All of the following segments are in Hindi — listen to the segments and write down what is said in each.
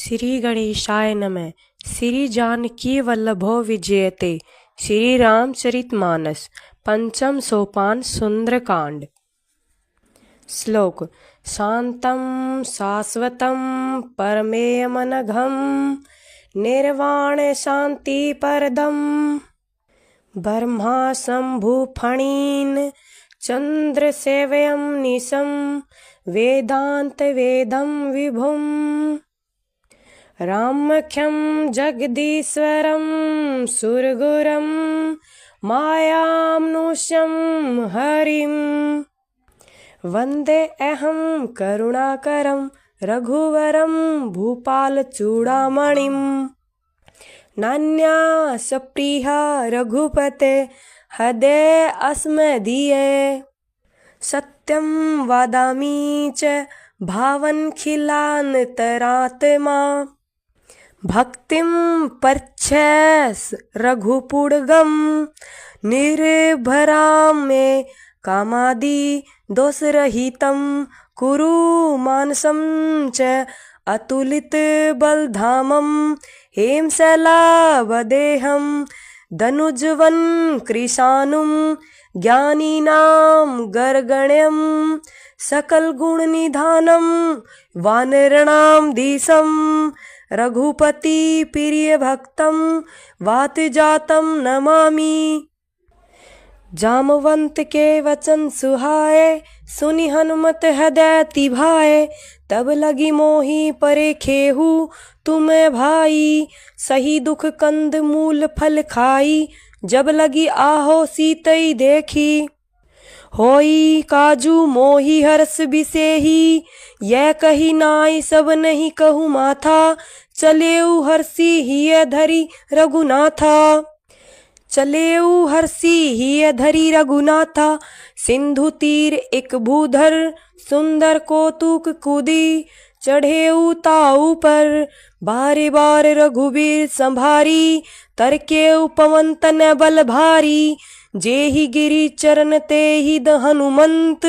श्री गणेशाय नमः। श्री जानकी वल्लभो विजयते। श्री रामचरितमानस पंचम सोपान सुंदरकांड। श्लोक। शांतं शाश्वतं परमेयमनघं निर्वाण शांति परदं ब्रह्मा शंभु फणीन् चंद्र सेवयं निशं वेदांत वेदं विभुम् रामख्यं जगदीश्वरं सुरगुरं मायामनुष्यं हरिं वन्दे अहं करुणाकरं रघुवरं भूपालचूडामणिं नान्यासप्रिया रघुपते हृदये अस्मदीये सत्यं वदामि च भावनखिलान्तरात्मा भक्तिं पर्च्छस रघुपुड्गं निर्भरां मे कामादि दोषरहितं कुरु मानसं च अतुलित बलधामं हेमशैलावदेहं धनुजवन् कृशानुं ज्ञानीनां गर्गण्यं सकल गुण निधानम वानरणां दिशं रघुपति प्रिय भक्तं वात जातं नमामि। जामवंत के वचन सुहाए सुनि हनुमत हृदय तिभाए तब लगी मोहि परे खेहू तुम भाई सही दुख कंद मूल फल खाई जब लगी आहो सीतई देखी होई काजू मोही हर्ष बिसेही यह कही नाई सब नहीं कहूँ माथा चलेऊ हर्षी हिय धरी रघुनाथा चलेऊ हर्षी हिय धरी रघुनाथा सिंधु तीर एक भूधर सुंदर कौतुक कूदी चढ़ेऊ ताऊ पर बारे बार रघुबीर संभारी तरकेऊ पवन तन बल भारी जेहि गिरि चरण ते ही द हनुमंत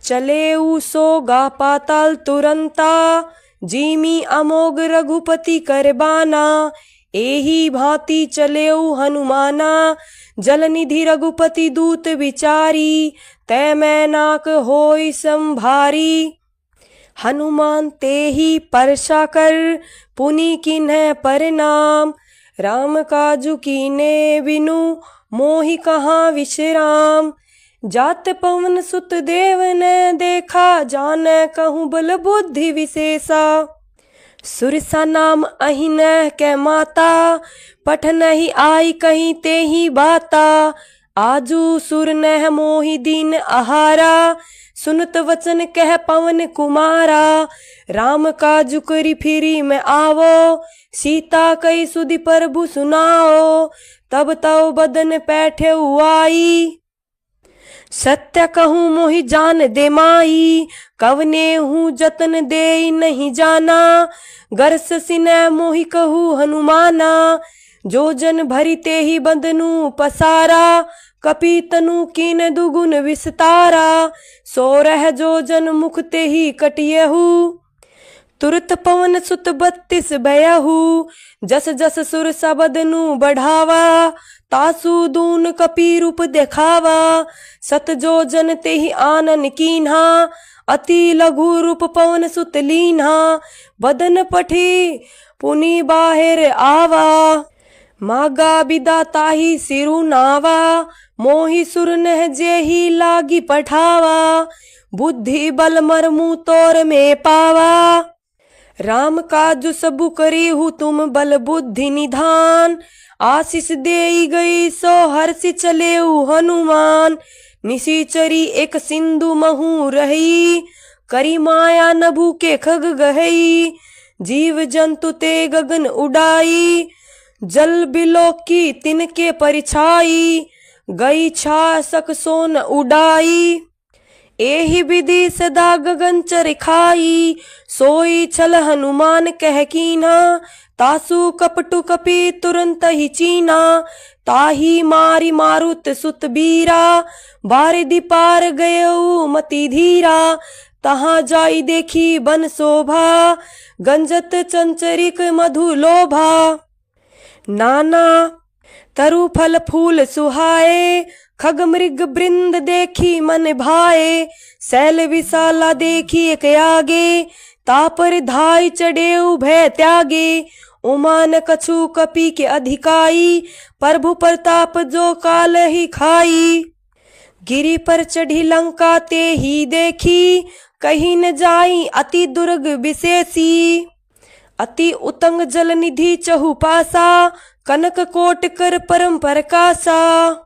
चलेऊ सो गा पाताल तुरंता जीमी अमोघ रघुपति करबाना एही भांति चलेऊ हनुमाना जलनिधि रघुपति दूत विचारी तै मैं नाक होई संभारी हनुमान ते ही परसा कर पुनि किन्ह परिणाम राम काजु कीने बिनु मोहि कहाँ विश्राम जात पवन सुत देव ने देखा जान कहूँ बल बुद्धि विशेषा सुरसा नाम अहिन के माता पठन ही आई कहीं ते ही बाता आजू सुर नह मोहि दीन आहारा सुनत वचन कह पवन कुमारा राम काजु करी फिरी में आवो सीता कई सुधि प्रभु सुनाओ तब तव बदन पैठे आई सत्य कहूँ मोहि जान दे माई कवने हूँ जतन दे नहीं जाना गरस सिने मोहि कहूँ हनुमाना जो जन भरिते ही बंदनु पसारा कपि तनु कीन दुगुन विस्तारा सोरह जो जन मुखते ही कटियहु तुरत पवन सुत 32 बयहु जस जस सुर सबदनु बढ़ावा तासु दून कपि रूप देखावा सत जो जन ते ही आनन कीन्हा अति लघु रूप पवन सुत लीन्हा बदन पठी पुनि बाहिर आवा मागा बिदा ताही सिरु नावा मोहि सुर नह जेही लागी पठावा बुद्धि बल मरमु तोर में पावा राम काजु सबु करी हूँ तुम बल बुद्धि निधान आशीष देई गई सो हर्षि चलेऊ हनुमान निशिचरी एक सिंधु महू रही करी माया नभु के खग गहई जीव जंतु ते गगन उड़ाई जल बिलो की तिनके परिछाई गई छा सक सोन उड़ाई एहि विधि सदा गगन चरखाई सोई छल हनुमान कह कीना तासु कपटु कपि तुरंत ही चीना ताही मारी मारुत सुत बीरा बारिधि पार गयऊ मति धीरा तहाँ जाई देखी बन शोभा, गंजत चंचरिक मधु लोभा। नाना तरु फल फूल सुहाए, खग मृग बृंद देखी मन भाए। शैल विशाला देखी एक आगे, तापर धाय चढ़े उभय त्यागे। उमान कछु कपि के अधिकाई, प्रभु प्रताप जो काल ही खाई। गिरि पर चढ़ी लंका ते ही देखी, कहीं न जाई अति दुर्ग विशेषी। अति उतंग जल निधि चहु पासा, कनक कोट कर परम प्रकाशा।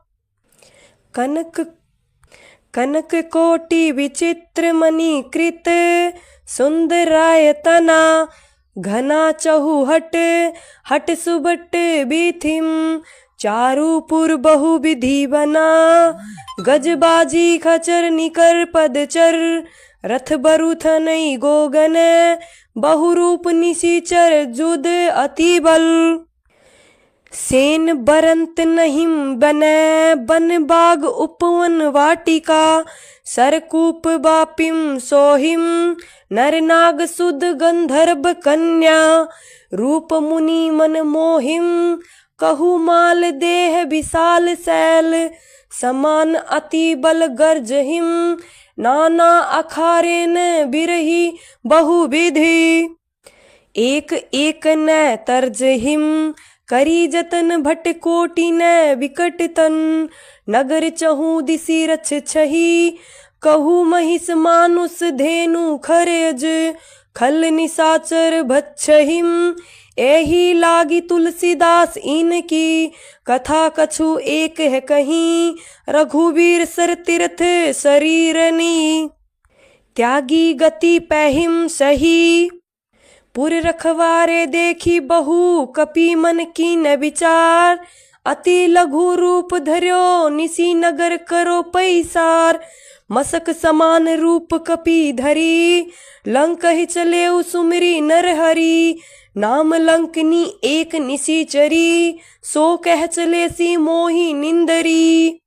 कनक कोटि विचित्र मणि कृत, सुंदरायतना। घना चहु हट सुबट बीथिम, चारुपुर बहु विधि बना। गजबाजी खचर निकर पदचर, रथ बरुथ नई गोगन। बहुरूप निशिचर जुद अति बल, सेन बरंत नहिम बनै। बन बाग उपवन वाटिका, सरकूप बापिम सोहिम। नर नाग सुद गंधर्व कन्या, रूप मुनि मन मोहिम। कहु माल देह विशाल शैल, समान अति बल गर्जहिम। नाना अखारेन बिरही बहुविधि, एक एक न तर्जहिम। करी जतन भट कोटि न विकट तन, नगर चहु दिशि रछ छही। कहु महिष मानुष धेनु खरेज, खल निशाचर भच्छहिम। एही लागी तुलसीदास इनकी, कथा कछु एक है कहीं। रघुवीर सर तीर्थ शरीरनी, त्यागी गति पहिम सही। पुर रखवारे देखी बहु, कपि मन कीन विचार। अति लघु रूप धर्यो, निसी नगर करो पैसार। मसक समान रूप कपि धरी, लंक ही चले सुमिरी नरहरि। नाम लंकनी एक निशिचरी, सो कह चले सी मोही निंदरी।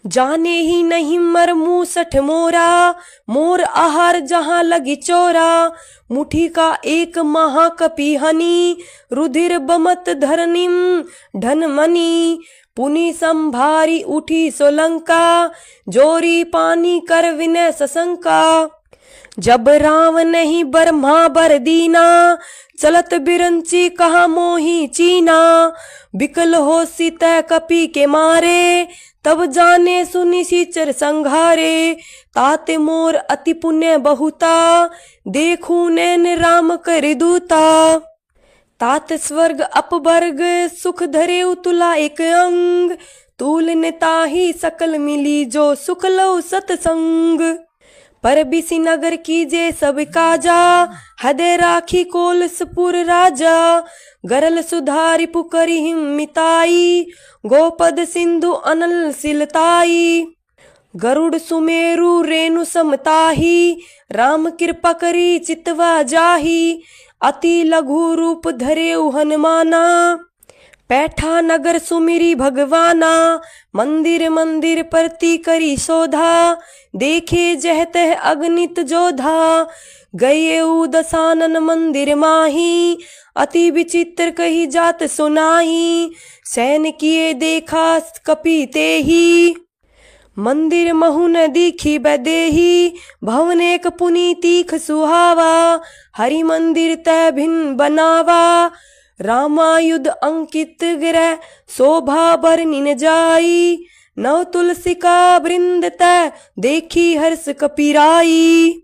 जाने ही नहीं मर मूसठ मोरा, मोर आहार जहाँ लगी चोरा। मुठी का एक महाकपि हनी, रुधिर बमत धरनिम धन मनी। पुनि संभारी उठी सोलंका, जोरी पानी कर विनय सशंका। जब राम नहीं ब्रह्मा बर दीना, चलत बिरंची कहा मोही चीना। बिकल हो सीत कपि के मारे, तब जाने सुनि शिचर संघारे। ताते मोर अति पुण्य बहुता, देखू नैन राम कर दूता। तात स्वर्ग अपवर्ग सुख धरे तुला एक अंग। तूल ने ताही सकल मिली, जो सुख लो सतसंग। पर बिसी नगर कीजे सब काजा, हदे राखी कोलसपुर राजा। गरल सुधारी पुकरी हिम मिताई, गोपद सिंधु अनल सिलताई। गरुड़ सुमेरु रेणु समताही, राम कृपा करी चितवा जाही। अति लघु रूप धरे हनुमाना, पैठा नगर सुमिरी भगवाना। मंदिर मंदिर परती करी शोधा, देखे जहतह अगणित जोधा। गये दसानन मंदिर माही, अति विचित्र कही जात सुनाई। सैन किए देखा कपि तेही, मंदिर महु न दीखी बदेही। भवन एक पुनि तीख सुहावा, हरि मंदिर तय भिन्न बनावा। रामायुध अंकित गिरह, शोभा बरनि न जाई। नव तुलसिका वृंद तय, देखी हर्ष कपिराई।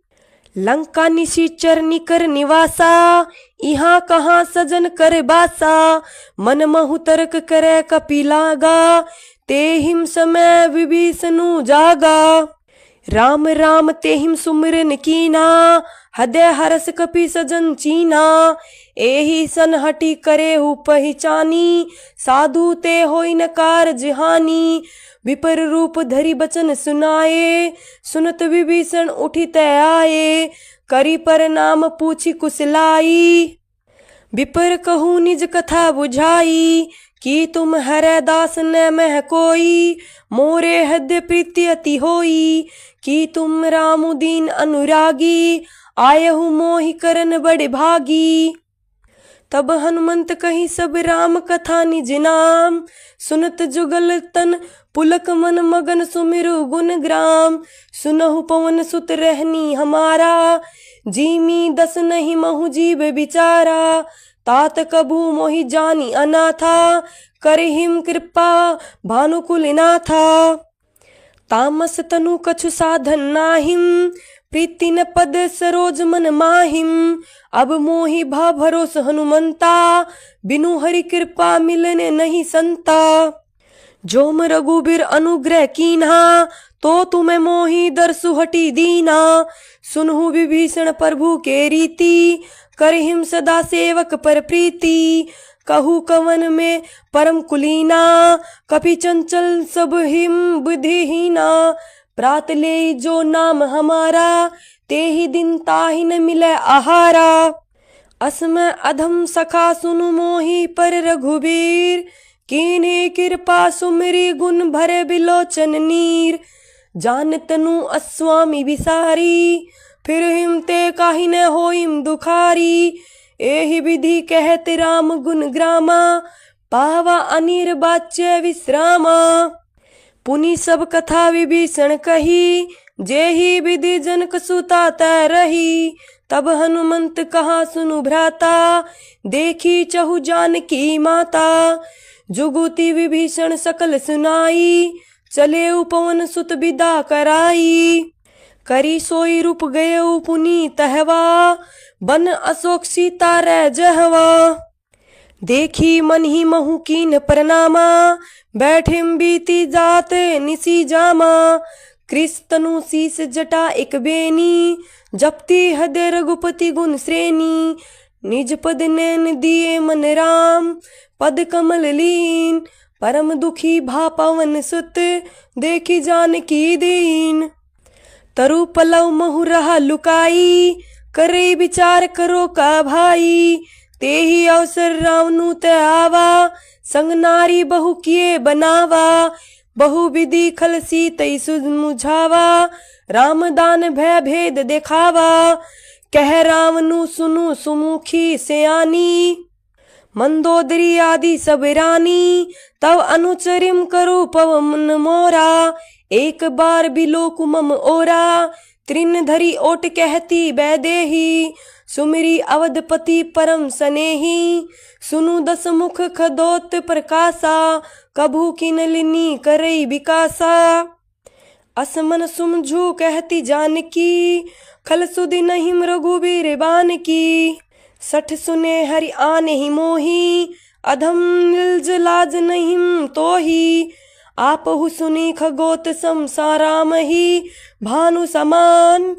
लंका निशिचर निकर निवासा, इहाँ कहाँ सजन कर बासा। मन महु तर्क करे कपि लागा, तेहिम समय विभीषणु जागा। राम राम तेहिम सुमिरन कीना, हृदय हरस कपि सजन चीना। एही सन हटी करे हु पहचानी, साधु ते होई न कारज हानि। विपर रूप धरि बचन सुनाए, सुनत विभीषण उठी तय आए। करी पर नाम पूछी कुशलाई, विपर कहूँ निज कथा बुझाई। कि तुम हरै दास न मह कोई, मोरे हृदय प्रीति अति होई। कि तुम राम दीन अनुरागी, आयहु मोहि करन बड़े भागी। तब हनुमंत कही सब राम कथा निज नाम, सुनत जुगल तन पुलक मन मगन सुमिरु गुण ग्राम। सुनहु पवन सुत रहनी हमारा, जीमी दस नहीं महु जीव बिचारा। तात कबू मोहि जानी अनाथा, करहिम कृपा भानुकुल नाथा। तामस तनु कछु साधन नाहिम, प्रीति न पद सरोज मन माहिम। अब मोहि भा भरोस हनुमंता, बिनु हरि कृपा मिलने नहीं संता। जोम रघुबीर अनुग्रह कीन्हा, तो तुम्हें मोहि दरसु हटी दीना। सुनहु विभीषण प्रभु के रीति, करहिम सदा सेवक पर प्रीति। कहू कवन में परम कुलीना, कपि चंचल सब हिम बुद्धिहीना। प्रात ले जो नाम हमारा, ते ही दिन ताहि न मिले आहारा। असमय अधम सखा सुनु मोहि पर रघुबीर, कीन्हे कृपा सुमिरि गुण भरे बिलोचन नीर। जान तनु अस्वामी विसारी, फिर हिम ते काहि न होइम दुखारी। एहि विधि कहत राम गुण ग्रामा, पावा अनिर बाच्य विश्रामा। पुनि सब कथा विभीषण कही, जेहि विधि जनक सुता तै रही। तब हनुमंत कहा सुनु भ्राता, देखी चहु जानकी माता। जुगुति विभीषण सकल सुनाई, चले पवन सुत विदा कराई। करी सोई रूप गए पुनि तहवा, बन अशोक सीता रै जहवा। देखी मन ही महु कीन प्रणामा, बैठिम बीती जात निसी जामा। कृष्णनु शीस जटा एक बेनी, जपती हृदय रघुपति गुण श्रेणी। निज पद नैन दिए मन राम, पद कमल लीन। परम दुखी भा पवन सुत, देखी जानकी दीन। तरु पलव महु रहा लुकाई, करे विचार करो का भाई। ते ही अवसर रावनु ते आवा, संग नारी बहु किए बनावा। बहु विधि खल सीतई सुझावा, राम दान भय भेद देखावा। कह रावनु सुनु सुमुखी सयानी, मंदोदरी आदि सब रानी। तब अनुचरिम करो पवन मोरा, एक बार बिलोक मम ओरा। त्रिन धरी ओट कहती बैदेही, सुमिरी अवधपति परम सनेही। सुनु दस मुख खदोत प्रकाशा, कभू की नलिनी करई विकासा। असमन सुमझू कहती जानकी, खल सुधि नहीं रघुबीर बानकी। सठ सुने हरि आने ही मोही, अधम निज लाज नहीं तोही। आपहु सुनी खगोत समसाराम ही, भानु समान।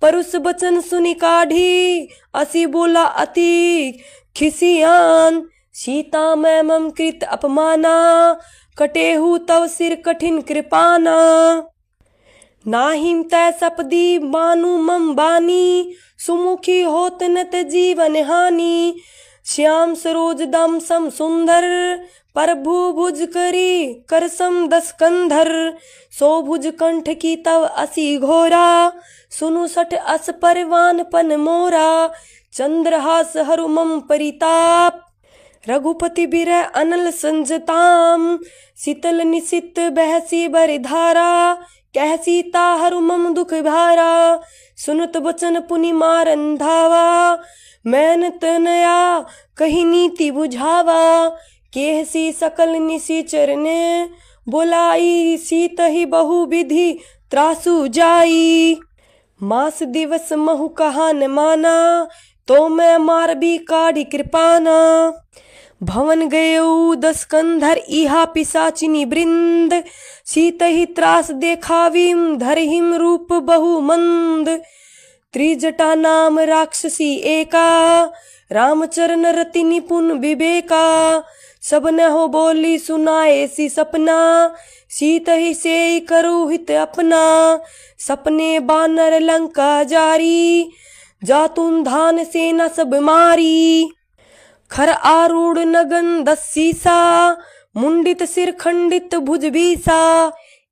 परुष बचन सुनि काढ़ी, असी बोला अति खिसियान। सीता मैं मम कृत अपमाना, कटेहु तव सिर कठिन कृपाना। नाहिम तै सपदी मानु मम बानी, सुमुखी होत नत जीवन हानि। श्याम सरोज दम सम सुंदर, प्रभु भुज करी कर सम दस कंधर। सो भुज कंठ की तव असी घोरा, सुनु सठ अस परवान पन मोरा। चंद्रहास हरु मम परिताप, रघुपति बिरह अनल संजताम। शीतल निशित बहसी बरिधारा, कह सीता हरु मम दुख भारा। सुनत बचन पुनि मारन धावा, मैन तनया कही नीति बुझावा। केहसी सकल निशिचर ने, बोलाई सीत ही बहु विधि त्रासु जाई। मास दिवस महु कहा न माना, तो मैं मार भी काढ़ी कृपाना। भवन गयऊ दस कंधर इहा पिसाचिनी वृंद। सीत ही त्रास देखावीम धरहिम रूप बहु मंद। त्रिजटा नाम राक्षसी एका, रामचरण रति निपुण विवेका। सब न हो बोली सुनाए सी सपना, सीत ही से करो हित अपना। सपने बानर लंका जारी, जातुन धान सेना सब मारी। खर आरूढ़ नगन दस्सीसा, मुंडित सिर खंडित भुज बीसा।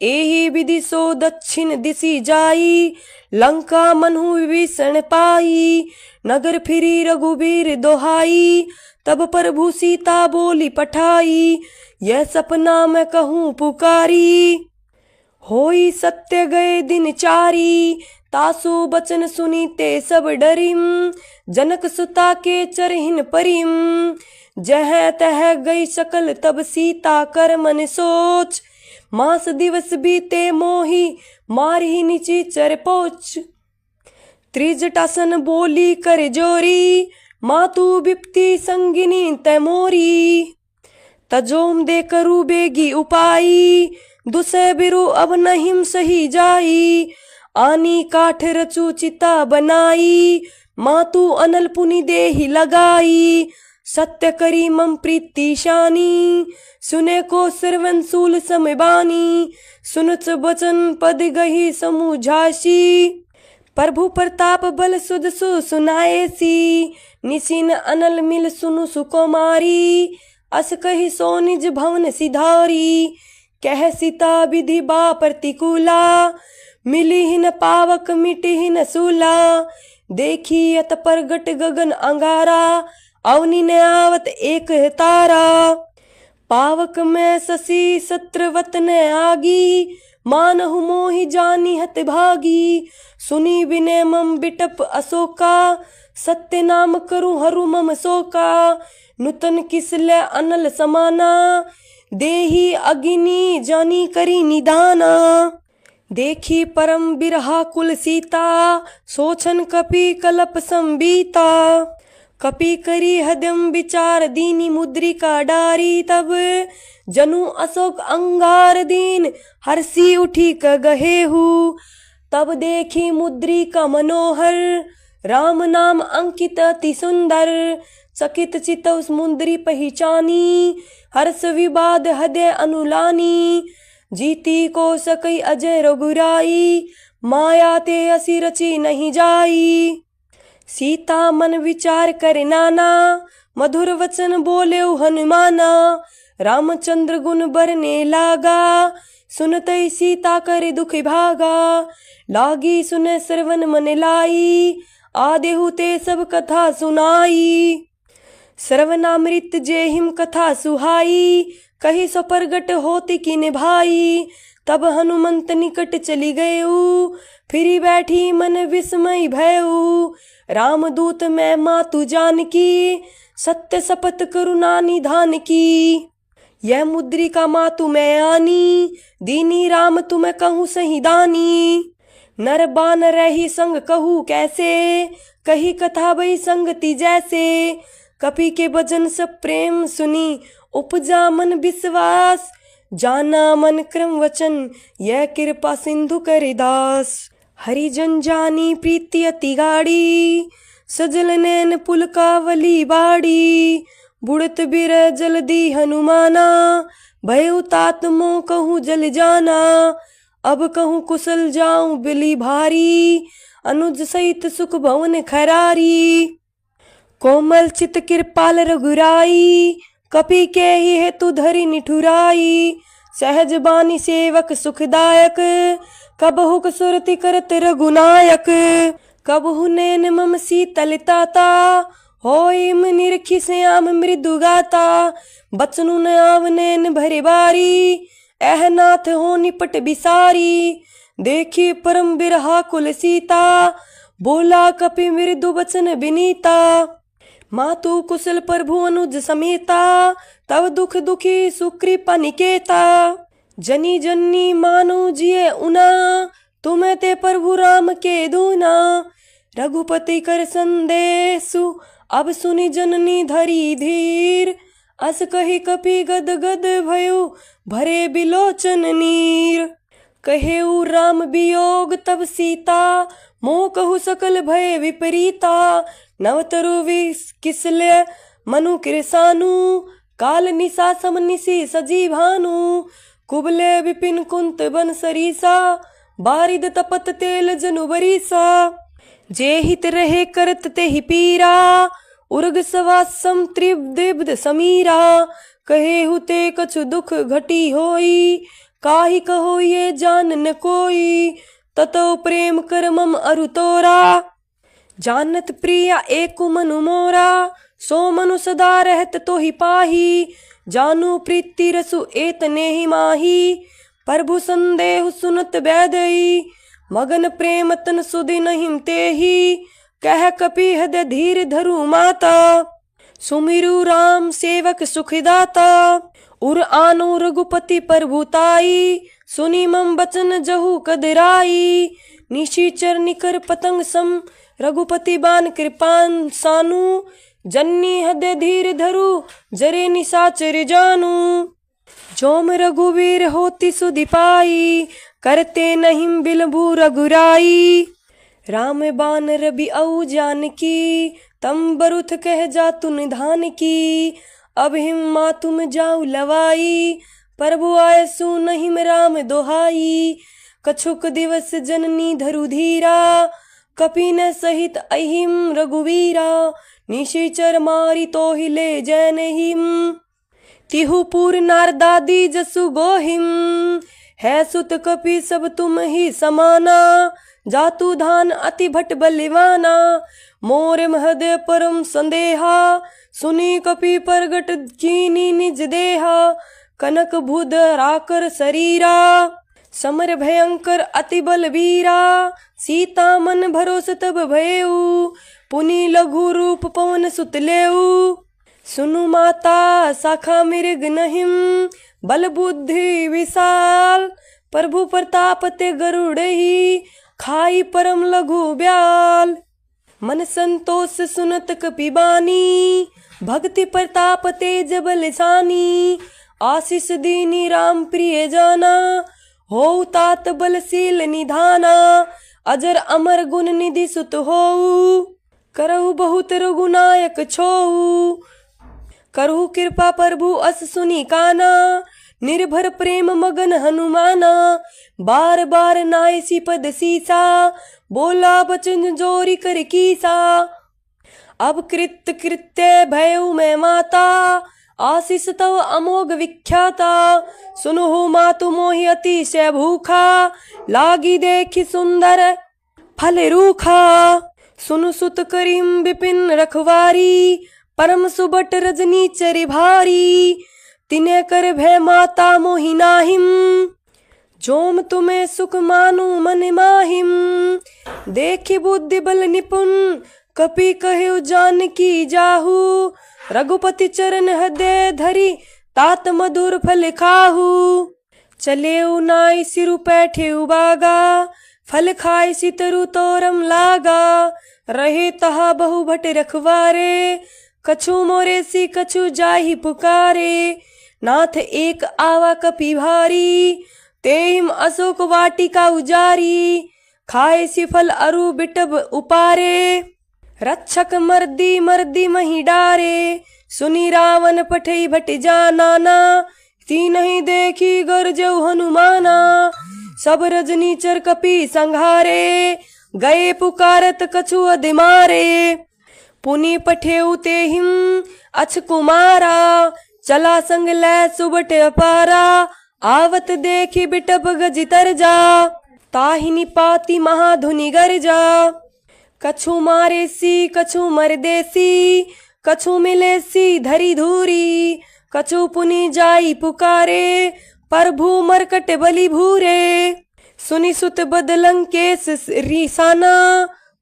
एहि विधि सो दक्षिण दिशि जाई, लंका मनु विभीषण पाई। नगर फिरी रघुबीर दोहाई, तब प्रभु सीता बोली पठाई। यह सपना मैं कहूँ पुकारी, होई सत्य गए दिन चारी। तासु बचन सुनीते सब डरिम, जनक सुता के चरहिन परिम। जह तह गई सकल तब सीता कर मन सोच, मास दिवस बीते मोही मारही निचिचर पोच। त्रिजटासन बोली कर जोरी, मातु बिपति संगिनी तैमोरी। तजोम दे करू बेगी उपाई, दुसह बिरु अब नहिम सही जाई। आनी काठ रचू चिता बनाई, मातु अनल पुनि देहि लगाई। सत्य करी मम प्रीति शानी, सुने को श्रवण सूल समबानी। सुनत बचन पद गही समुझासी, प्रभु प्रताप बल सुध सु सुनाएसी। निसिन अनल मिल सुनु सुकुमारी, अस कही सो निज भवन सिधारी। कह सीता विधि बा प्रतिकूला, मिली ही न पावक मिटी ही न सूला। देखी अत प्रगट गगन अंगारा, अवनि न आवत एक है तारा। पावक में शशि सत्रवत न आगी, मानहु मोहि जानी हत भागी। सुनी विनय मम बिटप अशोका, सत्य नाम करूं हरू मम शोका। नूतन किसले अनल समाना, देही अग्नि जानी करी निदाना। देखी परम बिरहा कुल सीता, सोचन कपि कलप संबीता। कपि करी हदम विचार दीनी मुद्रिका डारी। तब जनु अशोक अंगार दीन, हर्षी उठी क गहेहु। तब देखी मुद्रिका मनोहर, राम नाम अंकित अति सुंदर। चकित चितौ मुद्री पहचानी, हर्ष विवाद हृदय अनुलानी। जीती को सकई अजय रघुराई, माया ते असी रची नहीं जाई। सीता मन विचार करे नाना, मधुर वचन बोले हनुमाना। रामचंद्र गुण बरने लागा, सुनतई सीता करे दुख भागा। लागी सुने श्रवण मन लाई, आदेहु ते सब कथा सुनाई। श्रवणामृत जे हिम कथा सुहाई, कही सो प्रगट होती की निभाई। तब हनुमंत निकट चली गयऊ, फिरी बैठी मन विस्मय भयऊ। रामदूत मैं मातु जानकी, सत्य शपथ करुणा निधान की। यह मुद्रिका मातु मैं आनी, दीनी राम तुम्हें कहूँ सही दानी। नर बान रही संग कहूँ कैसे, कही कथा भई संगति जैसे। कपि के भजन सब प्रेम सुनी, उपजा मन विश्वास। जाना मन क्रम वचन, यह कृपा सिंधु करे दास। हरिजन जानी प्रीति अति गाड़ी, सजल नैन पुलकावली बाड़ी। बुड़त बिर जल्दी हनुमाना, भयउ तात मों कहूँ जल जाना। अब कहूँ कुशल जाऊं बिली भारी, अनुज सहित सुख भवन खरारी। कोमल चित कृपाल रघुराई, कपि के ही हेतु धरि निठुराई। सहज बानी सेवक सुखदायक, कबहुक सुरति करत रघुनायक। कबहु नैन मम शीतलताता, होइम निरखि श्याम मृदु गाता। बचनु न आव नैन भरे बारी, एह नाथ हो निपट बिसारी। देखी परम बिरहा कुल सीता, बोला कपि मृदु बचन बिनीता। मातु कुशल प्रभु अनुज समेता, तब दुख दुखी सुकृपा निकेता। जनी जनी मानो जिये उना, तुम्हें ते प्रभु राम के दूना। रघुपति कर संदेशु, अब सुनि जननी धरी धीर। अस कही कपि गद गद भयो, भरे बिलोचन नीर। कहेऊ राम वियोग तब सीता, मोह कहु सकल भय विपरीता। नवतरु विष किसले मनु कृसानु, काल निशा सम निशि सजी भानु। कुबले विपिन कुंत बन सरीसा, बारिद तपत तेल जनु बरीसा। जे हित रहे करत ते ही पीरा, उर्ग सवासम त्रिब्द समीरा, कहे हुते कछु दुख घटी होई, काहि कहो ये जान न कोई, ततो प्रेम कर मम अरु तोरा, जानत प्रिया एक मनु मोरा, सो मनु सदा रहत तो ही पाही, जानू प्रीति रसु एतने ही माही, प्रभु संदेह सुनत बैदई, मगन प्रेम तन सुधि नहीं तेही, कह कपि हृदय धीर धरु माता, सुमिरु राम सेवक सुखदाता, उर आनो रघुपति प्रभुताई, सुनी मम बचन जहु कदराई, निशिचर निकर पतंग सम, रघुपति बान कृपान सानु, जन्नी हृदय धीर धरु जरे निशाचर जानू, जोम रघुवीर होती सुधि पाई, करते नहीं बिलबू रघुराई, राम बान रवि औ जानकी, तम बरुथ कह जातु निधान की, अब हिम्मा तुम जाऊ लवाई, प्रभु आयसु नहीं राम दोहाई, कछुक दिवस जननी धरु धीरा, कपि न सहित अहिम रघुवीरा, निशिचर मारी तो ही ले जैन हिम, तिहु पूर नारदादी जसु गोहिम, है सुत कपि सब तुम ही समाना, जातु धान अति भट बलिवाना, मोर हृदय परम संदेहा, सुनी कपि प्रगट कीनी निज देहा, कनक भुद राकर शरीरा, समर भयंकर अति बलवीरा, सीता मन भरोस तब भयऊ, पुनि लघु रूप पवन सुत लेऊ, सुनु माता शाखा मृग नहिम, बल बुद्धि विशाल, प्रभु प्रताप ते गरुड़हि, खाई परम लघु ब्याल, मन संतोष सुनत कपि बानी, भक्ति प्रताप तेज बलशानी, आशीष दीनी राम प्रिय जाना, हो तात बलशील निधाना, अजर अमर गुण निधि सुत होऊ, करहु बहुत रघुनायक छोऊ, करहु कृपा प्रभु अस सुनी काना, निर्भर प्रेम मगन हनुमाना, बार बार नाय सी पद सीसा, बोला बचन जोरी कर कीसा, अब कृत कृत्य भयउ मैं माता, आशीष तव अमोघ विख्याता, सुनहु मातु मोहि अतिशय भूखा, लागी देखी सुंदर फल रूखा, सुनु सुत करीम विपिन रखवारी, परम सुबट रजनी चरि भारी, तिने कर भय माता मोहि नाहिम, जोम तुम्हें सुख मानु मन माहिम, देखी बुद्धि बल निपुण, कपि कहु जानकी जाहू, रघुपति चरण हृदय धरि, तात मधुर फल खाहू, चले नाई सिरु पैठे उबागा, फल खाए सितरु तोरम लागा, रहे तहा बहु भट रखवारे, कछु मोरे सी कछु जाहि पुकारे, नाथ एक आवा कपि भारी, तेहिम अशोक वाटिका उजारी, खाए सी फल अरु बिटब उपारे, रक्षक मर्दी मर्दी मही डारे, सुनी रावण पठई भट जानाना, तीनहि देखी गरजऊ हनुमाना, सब रजनीचर कपि संघारे, गए पुकारत कछु अधिमारे, पुनि पठेउ तेहिम अछ कुमारा, चला संग लै सुबट अपारा, आवत देखी बिटप गज तरजा, ताहि निपाति महाधुनि गरजा, कछु मारे सी कछु मर देसी, कछु मिले सी धरी धूरी, कछु पुनि जाई पुकारे, प्रभु मरकट बलि भूरे, सुनि सुत बदलंकेश रिसाना,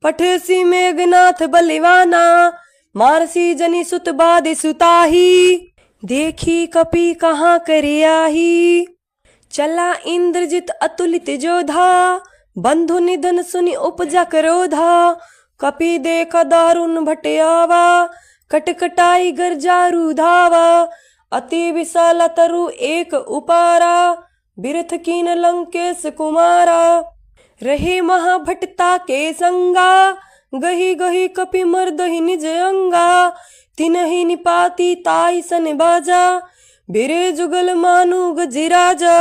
पठसी मेघनाथ बलिवाना, मारसी जनि सुत बादि सुताही, देखी कपि कहाँ करे आही, चला इंद्रजित अतुलित जोधा, बंधु निधन सुनि उपजा क्रोधा, कपि देख दारुण भट आवा, कटकटाई गरजारु धावा, अति विशाल तरु एक उपारा, बिरथ कीन लंकेश कुमारा, रहे महाभटता के संगा, गही गही कपि मर्दहि निज अंगा, तिनहि निपाति ताई सन बाजा, बिरे जुगल मानु गजराजा,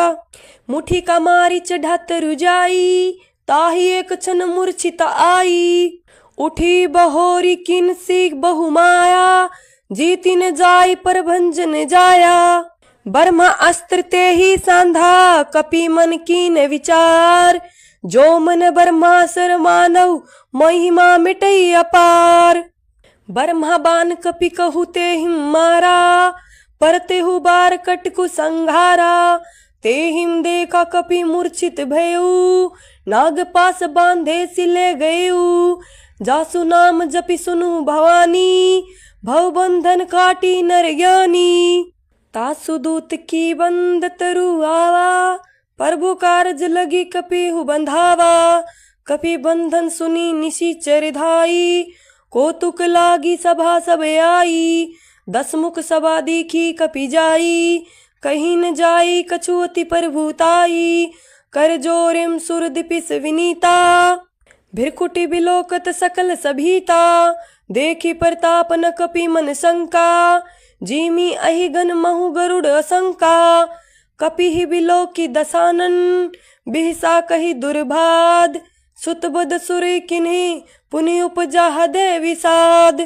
मुठी का मारी चढ़ा तरु जाई, ताही एक छन मूर्छित आई, उठी बहोरी किन सीख बहुमाया, जीतिन जाय पर भंजन जाया। ब्रह्मा अस्त्र ते ही सांधा, कपि मन कीन विचार। जो मन ब्रह्मासुर मानव, महिमा मिटई अपार। ब्रह्मा बान कपि कहु ते हिम मारा, पर तेहु बार कटकु संघारा। ते हिम देखा कपि मूर्छित भयउ, नाग पास बांधे सिले गयउ। जासु नाम जपि सुनु भवानी, भव बंधन काटी नर ज्ञानी। तासु दूत की बंद तरु आवा, प्रभु कारज लगी कपिहु बंधावा। कपि बंधन सुनी निशिचर धाई, कौतुक लागी सभा सब आई। 10 मुख सभा देखी कपि जाई, कहीं न जाई कछु अति प्रभुताई। कर जोरिम सुर दिपिस विनीता, भिरकुटी बिलोकत सकल सभीता। देखी प्रताप न कपि मन शंका, जीमी अहि गन महु गरुड़ असंका। कपि ही बिलोकी दसानन, बिहसा कही दुर्भाद। सुतबद सुर किन्हीं पुनि उपजा हृदय विषाद।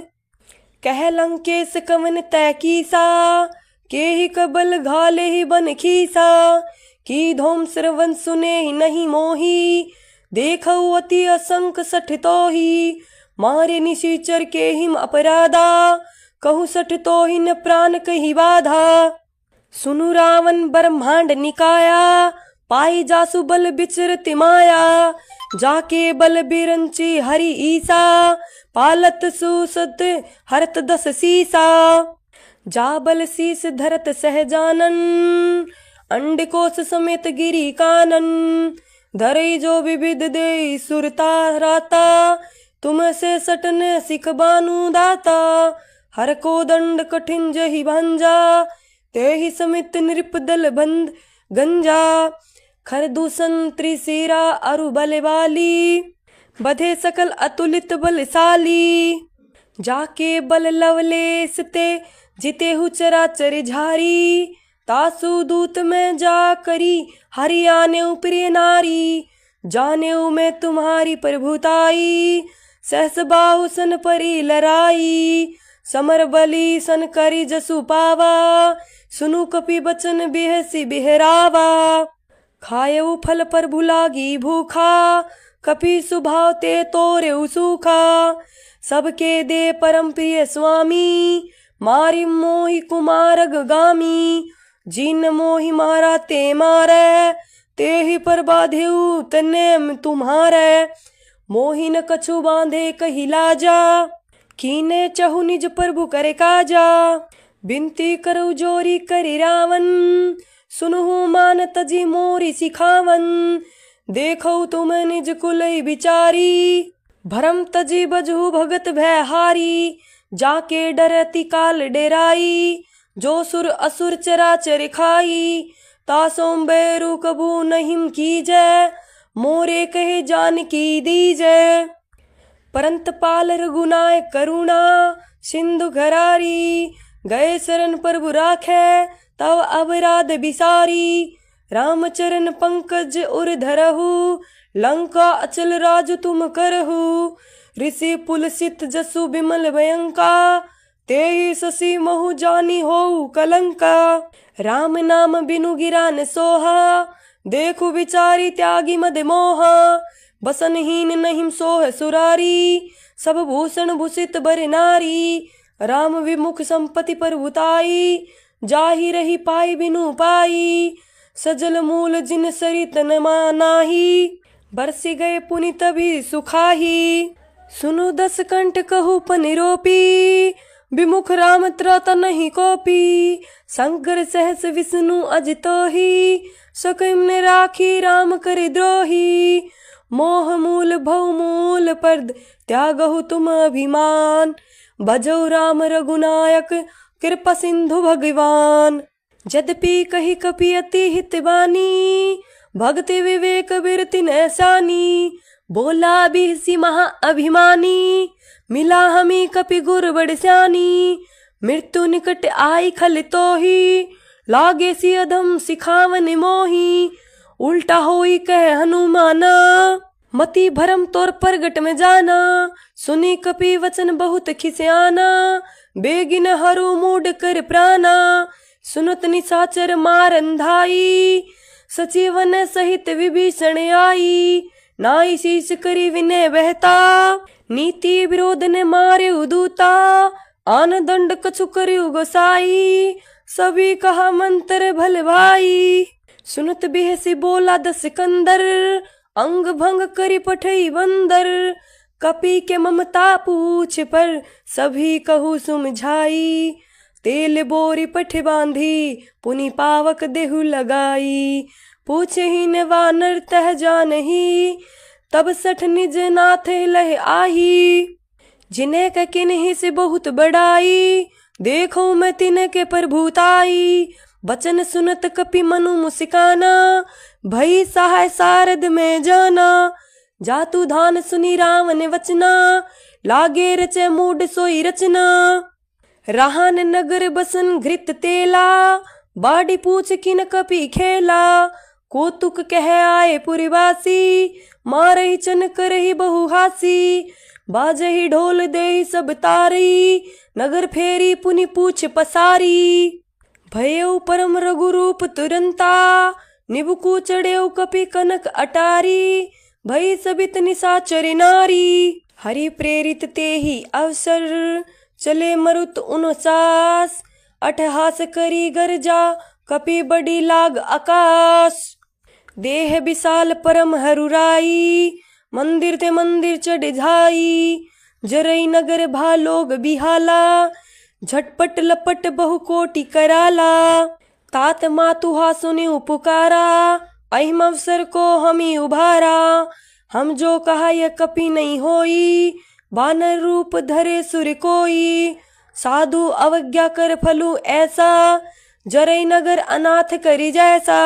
कह लंकेश कवन तै कीसा, के ही कबल घाले ही बन खीसा। की धोम श्रवण सुने ही नहीं मोही, देखऊ अति असंक सठ तोही। मारे निशिचर के हिम अपराधा, कहु सठ तोही न प्राण कही बाधा। सुनु रावण ब्रह्मांड निकाया, पाई जासु बल बिचरति माया। जाके बल बिरंची हरि ईसा, पालत सुसत हरत 10 सीसा। जा बल शीस धरत सहजानन, अंडकोश समेत गिरी कानन। धरई जो विविध दे सुरता राता, तुम से सटने सिख बानु दाता। हर को दंड कठिन जही भंजा, ते ही समित नृप दल बंद गंजा। खर दूषण त्रिशिरा अरु बलवाली, बधे सकल अतुलित बलशाली। जाके बल लवलेस ते जिते हु चराचर झारी। तासु दूत में जा करी, हरियाने प्रिय नारी। जाने मैं तुम्हारी प्रभुताई, सहस बाहु सन परी लराई। समर बली सन करी जसु पावा, सुनु कपि बचन बिहसी बिहरावा। खायऊ फल पर भुलागी भूखा, कपि सुभाव ते तोरे सूखा। सबके दे परम प्रिय स्वामी, मारी मोहि कुमारग गामी। जिन मोहि मारा ते मारे, ते ही पर बाधेऊ तने तुम्हारे। मोहि न कछु बांधे कही लाजा, कीने चहु निज प्रभु करे काजा। बिनती करऊ जोरी करी रावण, सुनहु मान तजी मोरी सिखावन। देखो तुम निज कुलई बिचारी, भरम तजी बजहु भगत भय हारी। जाके डरती काल डेराई, जो सुर असुर चराचर खाई। तासों बैरु कबू नहीं कीजै, मोरे कहे जान की दीजै। परंत पाल रघुनाय करुणा, सिंधु घरारी। गए शरण प्रभु राखे, तव अवराध बिसारी। रामचरण पंकज उर धरहु, लंका अचल राजु तुम करहु। ऋषि पुलसित जसु बिमल भयंका, तेहि शशि महु जानी होऊ कलंका। राम नाम बिनु गिरा न सोहा, देखु विचारी त्यागी मद मोहा। बसनहीन नहीं सोह सुरारी, सब भूषण भूषित बर नारी। राम विमुख संपत्ति प्रभुताई, जाहि रही पाई बिनु पाई। सजल मूल जिन सरित न मानाही, बरसी गए पुनि तभी सुखाही। सुनु 10 कंठ कहु पनिरोपी, विमुख राम त्राता नहीं कोपी। शंकर सहस विष्णु अजितोहि, सकम ने राखी राम कर द्रोही। मोह मूल भव मूल पर्द त्यागहु तुम अभिमान। भजौ राम रघुनायक कृपा सिंधु भगवान। यद्यपि कही कपि अति हितवानी, भक्ति विवेक बिरति नैसानी। बोला बिहसी महा अभिमानी, मिला हमी कपि गुर बड़ स्यानी। मृत्यु निकट आई खल तोही, लागे सी अधम सिखावन मोही। उल्टा होई कह हनुमाना, मति भरम तोर प्रगट में जाना, सुनी कपि वचन बहुत खिसियाना। बेगिन हरु मूड कर प्राणा, सुनत निशाचर मारन धाई। सचिवन सहित विभीषण आई, नाई शीश करी विनय बहता। नीति विरोध ने मारे उदूता, आन दंड कछु करियु गोसाई। सभी कहा मंत्र भल भाई, सुनत बेहसी बोला दस कंदर। अंग भंग करी पठई बंदर, कपि के ममता पूछ पर सभी कहू सुमझाई। तेल बोरी पठ बांधी, पुनि पावक देहु लगाई। पूछे ही न वानर तह जानही, तब सठ निज नाथ लह आही। जिन्हें क किन्हीं से बहुत बड़ाई, देखो मैं तिन्ह के प्रभुताई। बचन सुनत कपि मनु मुस्काना, भई सहाय सारद में जाना। जातु धान सुनी रावण वचना, लागे रचे मूड सोई रचना। राहन नगर बसन घृत तेला, बाड़ी पूछ किन कपि खेला। कौतुक कह आए पुरवासी, मारही चन करही बहु हासी। बाजही ढोल देहि सब तारी, नगर फेरी पुनि पूछ पसारी। भयउ परम रघुरूप तुरंता, निबुकु चढ़ेउ कपि कनक अटारी। भई सबित निशाचर नारी, हरि प्रेरित तेहि अवसर। चले मरुत 49, अठहास करी गर्जा, कपि बड़ी लाग आकाश। देह विशाल परम हरुराई, मंदिर ते मंदिर चढ़ जाई। जरई नगर भालोग बिहाला, झटपट लपट बहु कोटि कराला। तात मातुहा सुनि पुकारा, अहिम अवसर को हमी उभारा। हम जो कहा यह कपि नहीं होई, बानर रूप धरे सुर कोई। साधु अवज्ञा कर फलू ऐसा, जरई नगर अनाथ करी जैसा।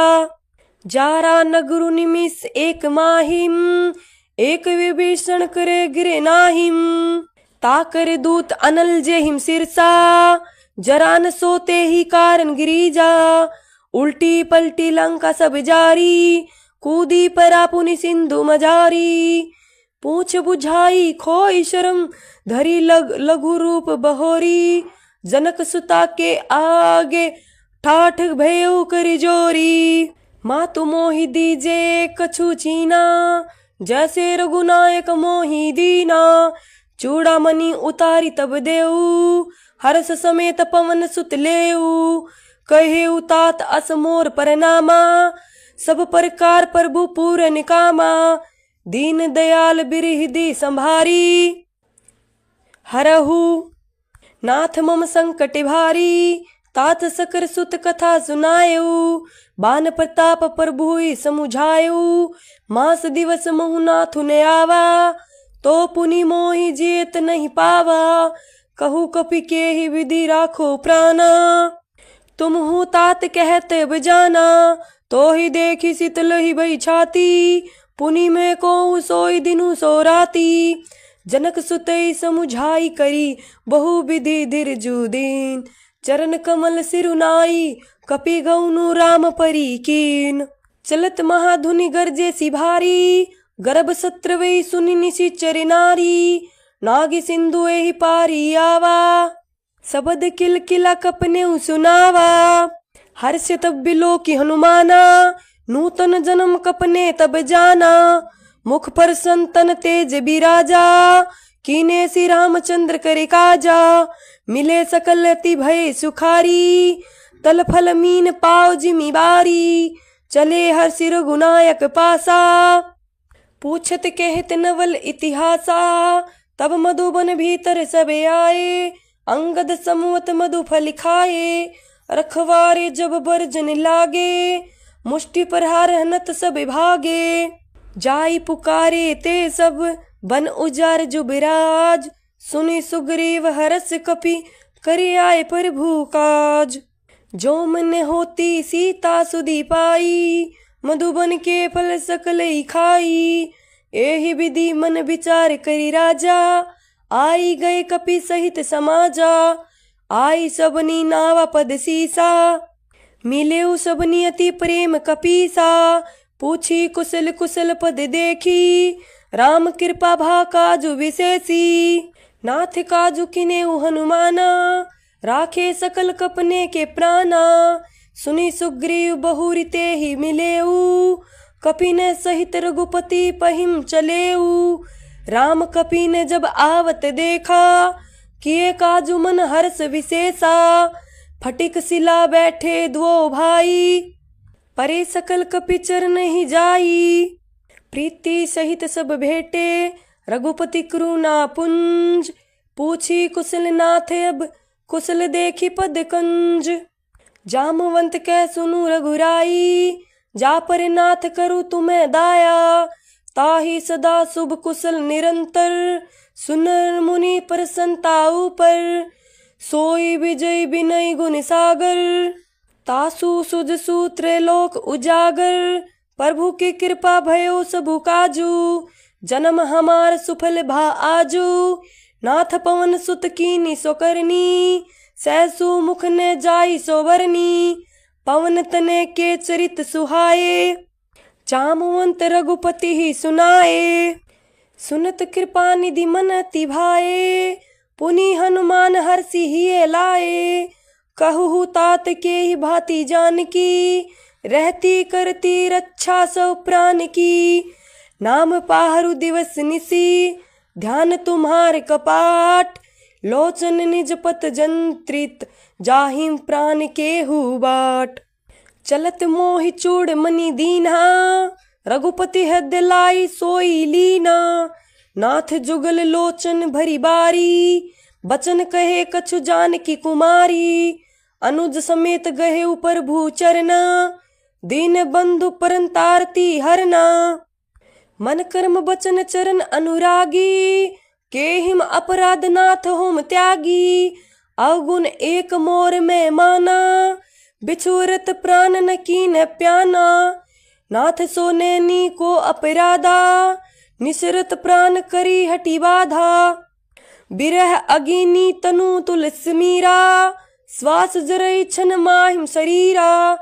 जारा नगरु निमिष एक माहिम, एक विभीषण करे गिरे नाहिम। ताकर दूत अनल जेहिम सिरसा, जरान सोते ही कारण गिरिजा। उल्टी पलटी लंका सब जारी, कूदी परा पुनि सिंधु मजारी। पूछ बुझाई खोई शर्म, धरी लघु रूप बहोरी। जनक सुता के आगे, ठाठ भयो कर जोरी। मातु मोहि दीजे कछु चीना, जैसे रघुनायक मोहि दीना। चूड़ामणि उतारी तब देऊ, हर्ष समेत पवन सुत लेऊ। कहे उतात अस मोर परनामा, सब प्रकार प्रभु पूरन कामा। दीन दयाल बिरहिदी संभारी, हरहु नाथ मम संकट भारी। तात सकर सुत कथा सुनायऊ, बान प्रताप प्रभु समुझायऊ। मास दिवस महु नाथु ने आवा, तो पुनि मोहि जेत नहीं पावा। कहू कपि के ही विधि राखो प्राणा, तुम हूँ तात कहते बजाना। तो ही देखी शीतल ही भई छाती, पुनि में को सोई दिनु सो राती। जनक सुतई समुझाई करी, बहु विधि धीरजु दीन। चरण कमल सिरुनाई, कपि गौनु राम परी कीन। चलत महाधुनि गर्जे सी भारी, गर्भ सत्र वे सुनि निशिचर नारी। नागी सिंधु एहि पारी आवा, सबद किल किला कपने सुनावा। हर्ष तब बिलो की हनुमाना, नूतन जन्म कपने तब जाना। मुख पर संतन तेज बिराजा, कीने सी रामचंद्र करे काजा। मिले सकल अति भय सुखारी, तल फल मीन पाव जिमी बारी। चले हर सिर गुनायक पासा, पूछत कहत नवल इतिहासा। तब मधुबन भीतर सब आए, अंगद समूत मधु फल खाए। रखवारे जब बरजन लागे, मुष्टि पर हार हनत सब भागे। जाई पुकारे ते सब, बन उजार जुबिराज। सुनि सुग्रीव हरस कपि, करे आए प्रभु काज। जो मन होती सीता सुधी पाई, मधुबन के फल सकल खाई। एहि विधि मन विचार करी राजा, आई गए कपि सहित समाजा। आई सबनी नावा पद सीसा, मिले सबनी अति प्रेम कपीसा। पूछी कुशल कुशल पद देखी, राम कृपा भा काजु विशेषी। नाथ काजु किनेउ हनुमाना, राखे सकल कपने के प्राणा। सुनी सुग्रीव बहुरी ते ही मिलेऊ, कपिने सहित रघुपति पहिम चलेऊ। राम कपि ने जब आवत देखा, किए काजु मन हर्ष विशेषा। फटिक शिला बैठे द्वो भाई, परे सकल कपि चरण ही जाई। प्रीति सहित सब भेटे, रघुपति करुणा पुंज। पूछी कुशल नाथ अब, कुशल देखी पद कंज। जामवंत कै सुनु रघुराई, जा पर नाथ करू तुम्हें दाया। ताहि सदा शुभ कुशल निरंतर, सुनर मुनि प्रसन्नता ऊपर। सोई विजय विनय गुण सागर, तासु सुजसु त्रैलोक उजागर। प्रभु की कृपा भयो सबु काजू, जन्म हमार सुफल भा आजू। नाथ पवन सुत कीनी सो करनी, सहसु मुख ने जाई सो बरनी। पवन तने के चरित सुहाए, जामवंत रघुपति ही सुनाए। सुनत कृपा निधि मन अति भाए, पुनि हनुमान हर्षि हिये लाए। कहु तात के ही भांति जानकी, रहती करती रक्षा सौ प्राण की। नाम पाहरु दिवस निसी, ध्यान तुम्हार कपाट। लोचन निज पत जंत्रित, जाहिम प्राण केहू बाट। चलत मोहि चूड़ मनि दीन्हा, रघुपति हृदय लाई सोई लीना। नाथ जुगल लोचन भरी बारी, बचन कहे कछु जानकी कुमारी। अनुज समेत गहे ऊपर भूचरना, दीन बंधु परंतारती हरना। मन कर्म बचन चरण अनुरागी, केहिम अपराध नाथ होम त्यागी। अवगुण एक मोर में माना, बिछुरत प्राण न कीन प्याना। नाथ सो नैनी को अपराधा, निसरत प्राण करी हटी बाधा। बिरह अगिनी तनु तुलस मीरा, श्वास जरई छन माहिम शरीरा।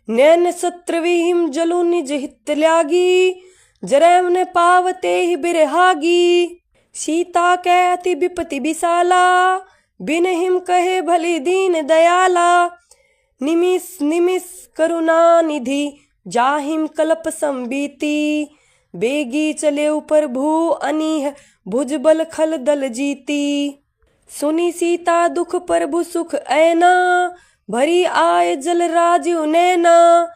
नैन सत्र विहिम जलु निज हित त्यागी, जरैव ने पावते ही बिरहागी। सीता कै अति विपति विशाला, बिन हिम कहे भली दीन दयाला। निमिष निमिष करुणा निधि, जाहिम कल्प संबीती। बेगी चले ऊपर भू अनीह, भुजबल खल दल जीती। सुनी सीता दुख प्रभु सुख ऐना, भरी आय जल राजु नैना।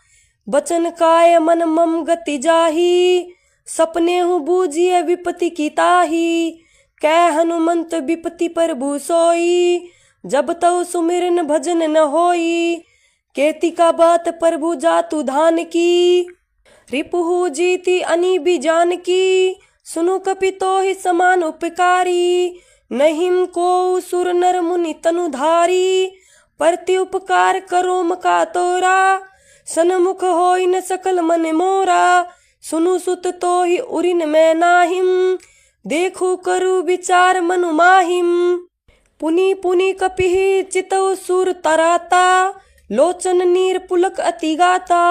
बचन काय मन मम गति जाही, सपने हूँ बूझिए विपति की ताही। कै हनुमंत विपति प्रभु सोई, जब तव सुमिरन भजन न होई। केति का बात प्रभु जातु धान की, रिपुहु जीती अनी भी जान की। सुनु कपि तो ही समान उपकारी, नहिम को सुर नर मुनि तनुधारी। प्रति उपकार करो मका तोरा, सनमुख होई न सकल मन मोरा। सुनु सुत तो ही उरिन मैं नाहिम, देखू करू विचार मनु माहिम। पुनि पुनि कपिहि चितौ सुर तराता, लोचन नीर पुलक अति गाता।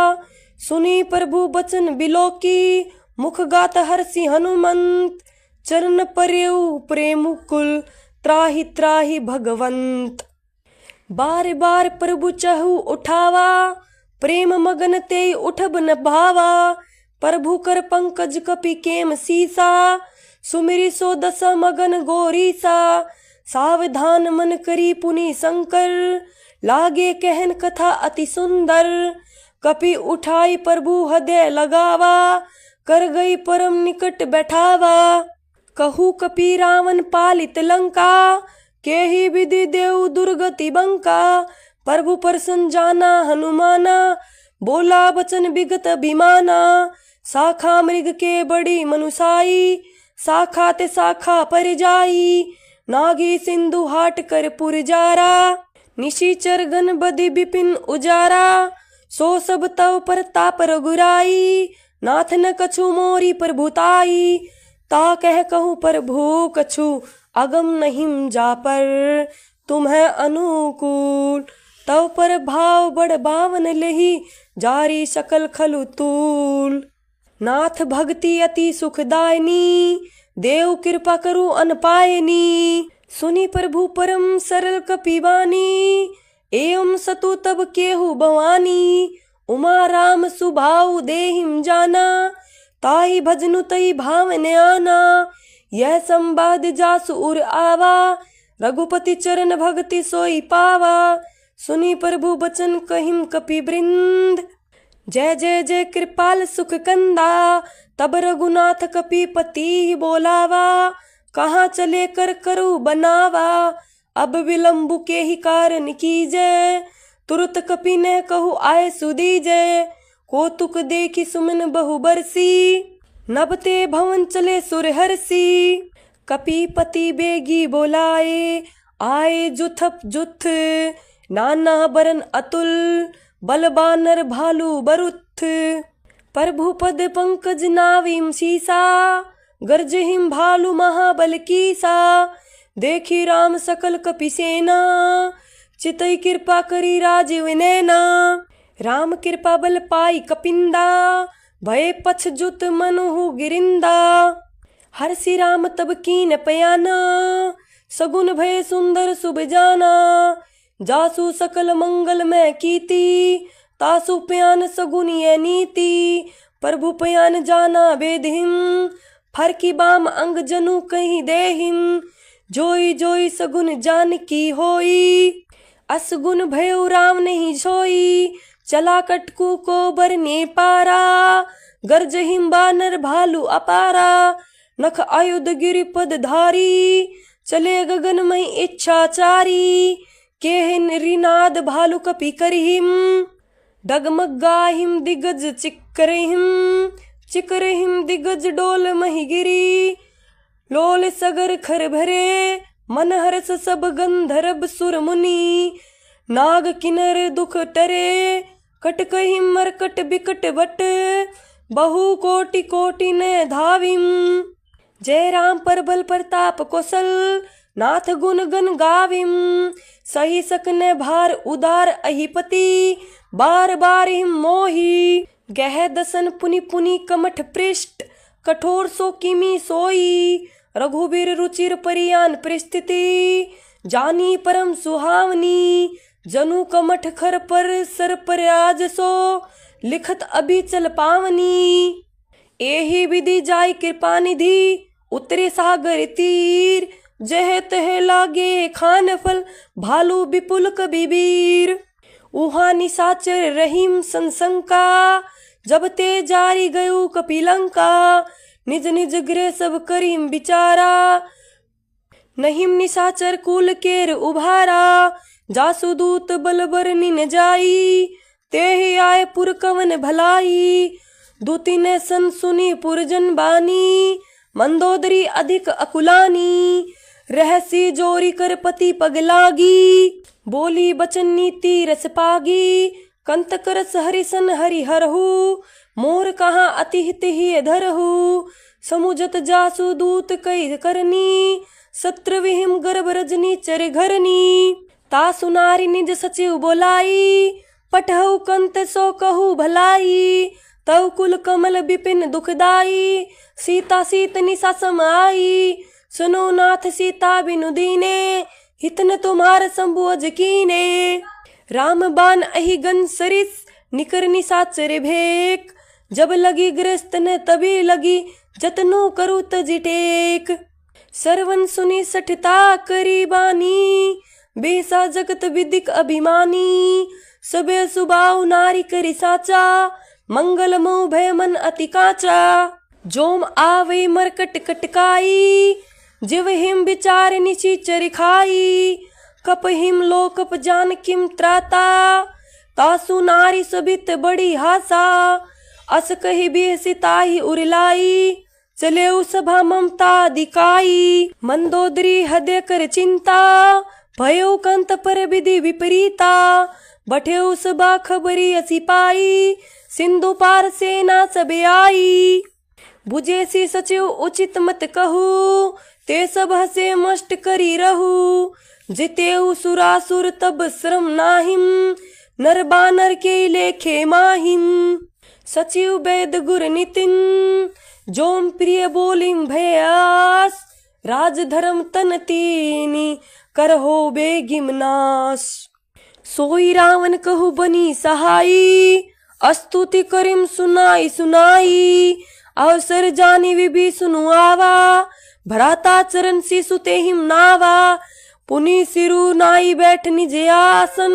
सुनी प्रभु बचन बिलोकी, मुख गात हर्षि हनुमंत। चरण पर्यु प्रेम कुल, त्राहि त्राहि भगवंत। बार बार प्रभु चहु उठावा, प्रेम मगन ते उठब न भावा। प्रभु कर पंकज कपि केम सीसा, सुमिरि सो दशा मगन गोरीसा। सावधान मन करी पुनि शंकर, लागे कहन कथा अति सुंदर। कपि उठाई प्रभु हृदय लगावा, कर गई परम निकट बैठावा। कहू कपि रावण पालित लंका, केहि विधि देव दुर्गति बंका। प्रभु प्रसन्न जाना हनुमाना, बोला बचन विगत अभिमाना। शाखा मृग के बड़ी मनुसाई, शाखा ते शाखा पर जाई। नागी सिंधु हाट कर पुर जारा, निशिचर गण बदि विपिन उजारा। सो सब तव प्रताप रघुराई, नाथ न कछु मोरी प्रभुताई। ता कह कहूँ प्रभु कछु, अगम नहीं जा पर तुम्हें अनुकूल। तव पर भाव बड़ बावन लेहि, जारी सकल खलु तूल। नाथ भक्ति अति सुखदायनी, देव कृपा करो अन पायनी। सुनी प्रभु परम सरल कपिवानी, एवं सतु तब केहु भवानी। उमा राम सुभाव देहिम जाना, ताई भजनु तई भावन आना। यह संवाद जासु उर आवा, रघुपति चरण भक्ति सोई पावा। सुनी प्रभु बचन कहिम कपि वृंद, जय जय जय कृपाल सुख कंदा। तब रघुनाथ कपिपति बोलावा, कहाँ चले कर करू बनावा। अब विलंबु के ही कारण कीजय, तुरत कपि ने कहु आए सुदीजय। कौतुक देखी सुमन बहु बरसी, नभते भवन चले सुर हरसी। कपिपति बेगी बोलाए, आए जुथप जुथ। नाना बरन अतुल, बल बानर भालू बरुथ। प्रभु पद पंकज नाविम सीसा, गर्जहिम भालू महाबल कीसा। देखी राम सकल कपि सेना, चितई कृपा करी राजीव नैना। राम कृपा बल पाई कपिंदा, भय पछ जुत मनुहु गिरिंदा। हर्षि राम तब कीन पयाना, सगुन भय सुंदर शुभ जाना। जासु सकल मंगल में कीती, तासु पयान सगुन ये नीति। प्रभु पयान जाना वेदहिम, फर की बाम अंग जनु कहीं देहिम। जोई जोई सगुन जान की होई, असगुन भयो राम नहीं सोई। चला कटकू को बरने पारा, गर्जहिम बानर भालू अपारा। नख आयुध गिरिपद धारी, चले गगन में इच्छाचारी। केहन रिनाद भालू कपि करहिम, डगमगाहिम दिग्गज चिकरहिम। चिकरहिम दिग्गज डोल मही गिरी, लोल सगर खर भरे। मन हरस सब गंधर्व सुर मुनि, नाग किन्नर दुख टरे। कटकहिम मरकट बिकट बट, बहु कोटि कोटि ने धाविम। जय राम परबल प्रताप कौशल, नाथ गुण गण गाविम। सही सकने भार उदार अहिपति, बार बार हिम मोही। गह दसन पुनि पुनि कमठ पृष्ठ, कठोर सो किमी सोई। रघुबीर रुचिर परियान परिस्थिति, जानी परम सुहावनी। जनु कमठ खर पर सर पर आज सो, लिखत अभी चल पावनी। एहि विधि जाय कृपा निधि, उतरे सागर तीर। जह तह लागे खान फल, भालू विपुल कबीर। उहा निशाचर रहीम संशंका, जब ते जारी गयो कपिलंका। निज निज गृह सब करीम बिचारा, नहिम निशाचर कुल केर उभारा। जासुदूत बल बरनी न जाई, तेहि आए पुर कवन भलाई। दूती ने सन सुनी पुरजन बानी, मंदोदरी अधिक अकुलानी। रहसी जोरी कर पति पग लागी, बोली बचन नीति रस पागी। कंत करस हरिसन हरि हरहु, मोर कहाँ अति हित ही धरहु। समुझत जासु दूत कई करनी, सत्र विहिम गर्भ रजनी चर घरनी। तासु नारी निज सचिव बोलाई, पठहु कंत सो कहु भलाई। तव कुल कमल बिपिन दुखदाई, सीता सीत निशा समाई। सुनो नाथ सीता बिनु दीने, हितन तुम्हार संबोज कीने। राम बान अहि गन सरिस, निकर निशाचर भेक। जब लगी ग्रस्त न तभी लगी, जतनो करू तजि टेक। सरवन सुनी सठता करी बानी, बेसा जगत विदिक अभिमानी। सबे सुबाव नारी करी साचा, मंगल मोह भय मन अति काचा। जोम आवे मरकट कटकाई, जिव हिम विचार निशिचर खाई। कप हिम लोकप जान किम त्राता, तासु नारी सबित बड़ी हासा। अस कही बेसिताही उरलाई, चले सभा ममता दिकाई। मंदोदरी हृदय कर चिंता, भयो कंत पर विधि विपरीता। बठे सबा खबरी असी पाई, सिंधु पार सेना सब आई। बुझे सी सचिव उचित मत कहू, ते सब हसे मष्ट करी रहू। जितेऊ सुरासुर तब श्रम नाहिम, नर बानर के लेखे माहिम। सचिव वैद गुर नितिन जोम प्रिय बोलिम भयास राज धर्म तन तीनी करहो बेगिम नाश। सोई रावण कहु बनी सहाई स्तुति करिम सुनाई सुनाई अवसर जानी विभि सुनु आवा भराता चरण शिशु तेहिम नावा। पुनि सिरु नाई बैठ निज आसन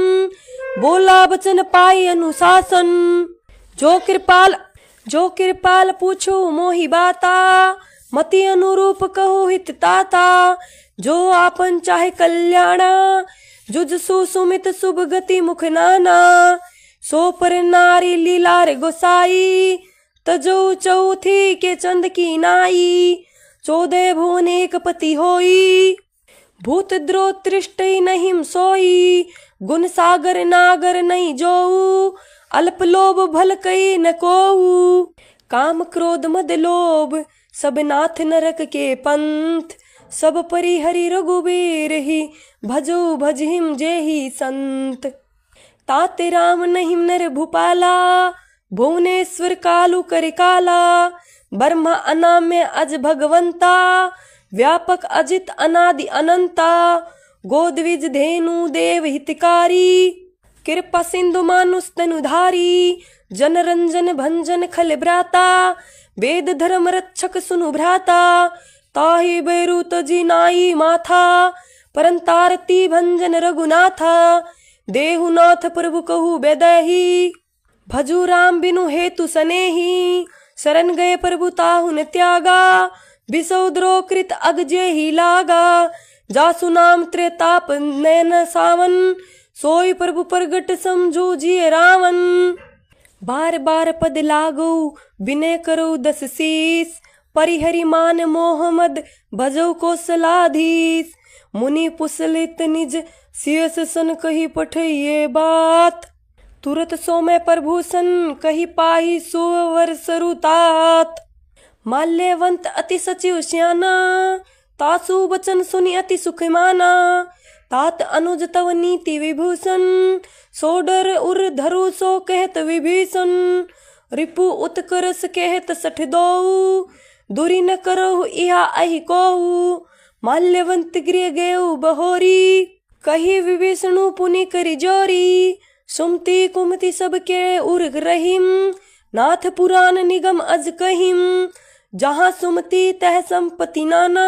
बोला बचन पाई अनुशासन। जो कृपाल पूछो मोहि बाता मति अनुरूप कहो हित ताता। जो आपन चाहे कल्याणा जुजसु सुमित शुभ गति मुख नाना। सो पर नारी लीलार गोसाई तजो चौथी के चंद की नाई। 14 भुवन एक पति होई भूत द्रोह तृष्टि नहीं सोई। गुण सागर नागर नहीं जोऊ अल्प लोभ भल कई न कोऊ। काम क्रोध मद लोभ सब नाथ नरक के पंथ। सब परिहरि रघुबीर ही भजो भजहिम जेहि संत। ताते राम नहीं नर भूपाला भुवनेश्वर कालू कर काला। ब्रह्मा अनाम्य अज भगवंता व्यापक अजित अनादि अनंता। गोदविज धेनु देव हितकारी कृपा सिंधु मानुष तनुधारी। जन रंजन भंजन खल भ्राता वेद धर्म रक्षक सुनु भ्राता। ताहि बैरु तजी नाई माथा परंतारती भंजन रघुनाथा। देहुनाथ प्रभु कहु बेदही भजु राम बिनु हेतु सनेही। शरण गए प्रभु ताहु न त्यागा विसौद्रो कृत अग जेहि लागा। जासु नाम त्रेताप नैन सावन सोई प्रभु प्रगट समझो जिय रावण। बार बार पद लागो विनय करो 10 शीस। परिहरि मान मोहम्मद भजो कौशलाधीश। मुनि पुसलित निज सियस सन कही पठइये बात। तुरत सो मैं प्रभूषण कही पाही सुवर सरुतात। माल्यवंत अति सचिव श्याना तासु बचन सुनि अति सुख माना। तात अनुज तव नीति विभूषण सो डर उर धरु सो कहत विभीषण। रिपु उत्कर्ष कहत 62 दूरी न करहु इहा अहि कोहु। माल्यवंत गृह गेउ बहोरी कही विभीषणु पुनि करि जोरी। सुमति कुमति सब के उर रहीम नाथ पुराण निगम अज कहिम। जहाँ सुमति तह संपत्ति नाना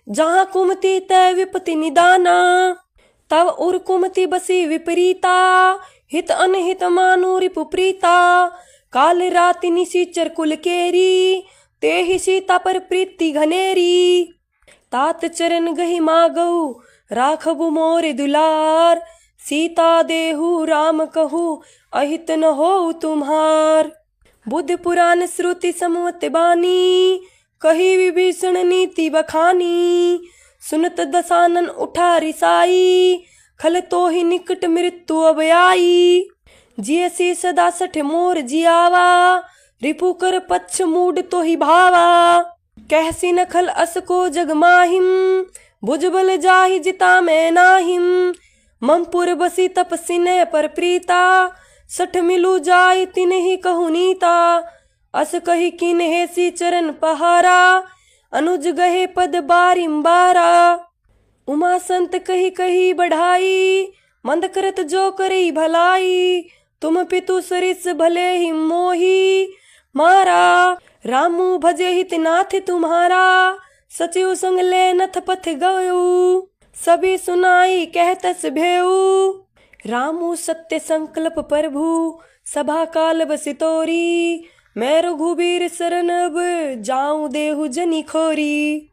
जहाँ कुमति तह विपत्ति निदाना। तब उर कुमति बसी विपरीता हित अनहित मानु रिपु प्रीता। काल राति निशिचर कुल केरी तेहि सीता पर प्रीति घनेरी। तात चरण गहि मागऊ राखबु मोर दुलार। सीता देहु राम कहू अहित न हो तुम्हार। बुद्ध पुराण श्रुति समवत बानी कही विभीषण नीति बखानी। सुनत दसानन उठा रिसाई खल तो ही निकट मृत्यु अब आई। जियसी सदा 60 मोर जियावा रिपु कर पक्ष मूड तो ही भावा। कहसी न खल अस को जग माहिम भुजबल जाहि जिता मैं नाहिम। ममपुर बसी तपसी ने पर प्रीता 60 मिलु जाय तिन्हि कहु नीता। अस कही किन हेसी चरण पहारा अनुज गहे पद बारिम्बारा। उमा संत कही कही बढ़ाई मंद करत जो करी भलाई। तुम पितु सरिस भले ही मोही मारा। रामू भजे हित नाथ तुम्हारा सचिव संग ले नथ पथ गयो। सभी सुनाई कहतस भेऊ रामू सत्य संकल्प प्रभु सभा काल बसितोरी। मैं रघुबीर शरण अब जाऊं देहु जनी खोरी।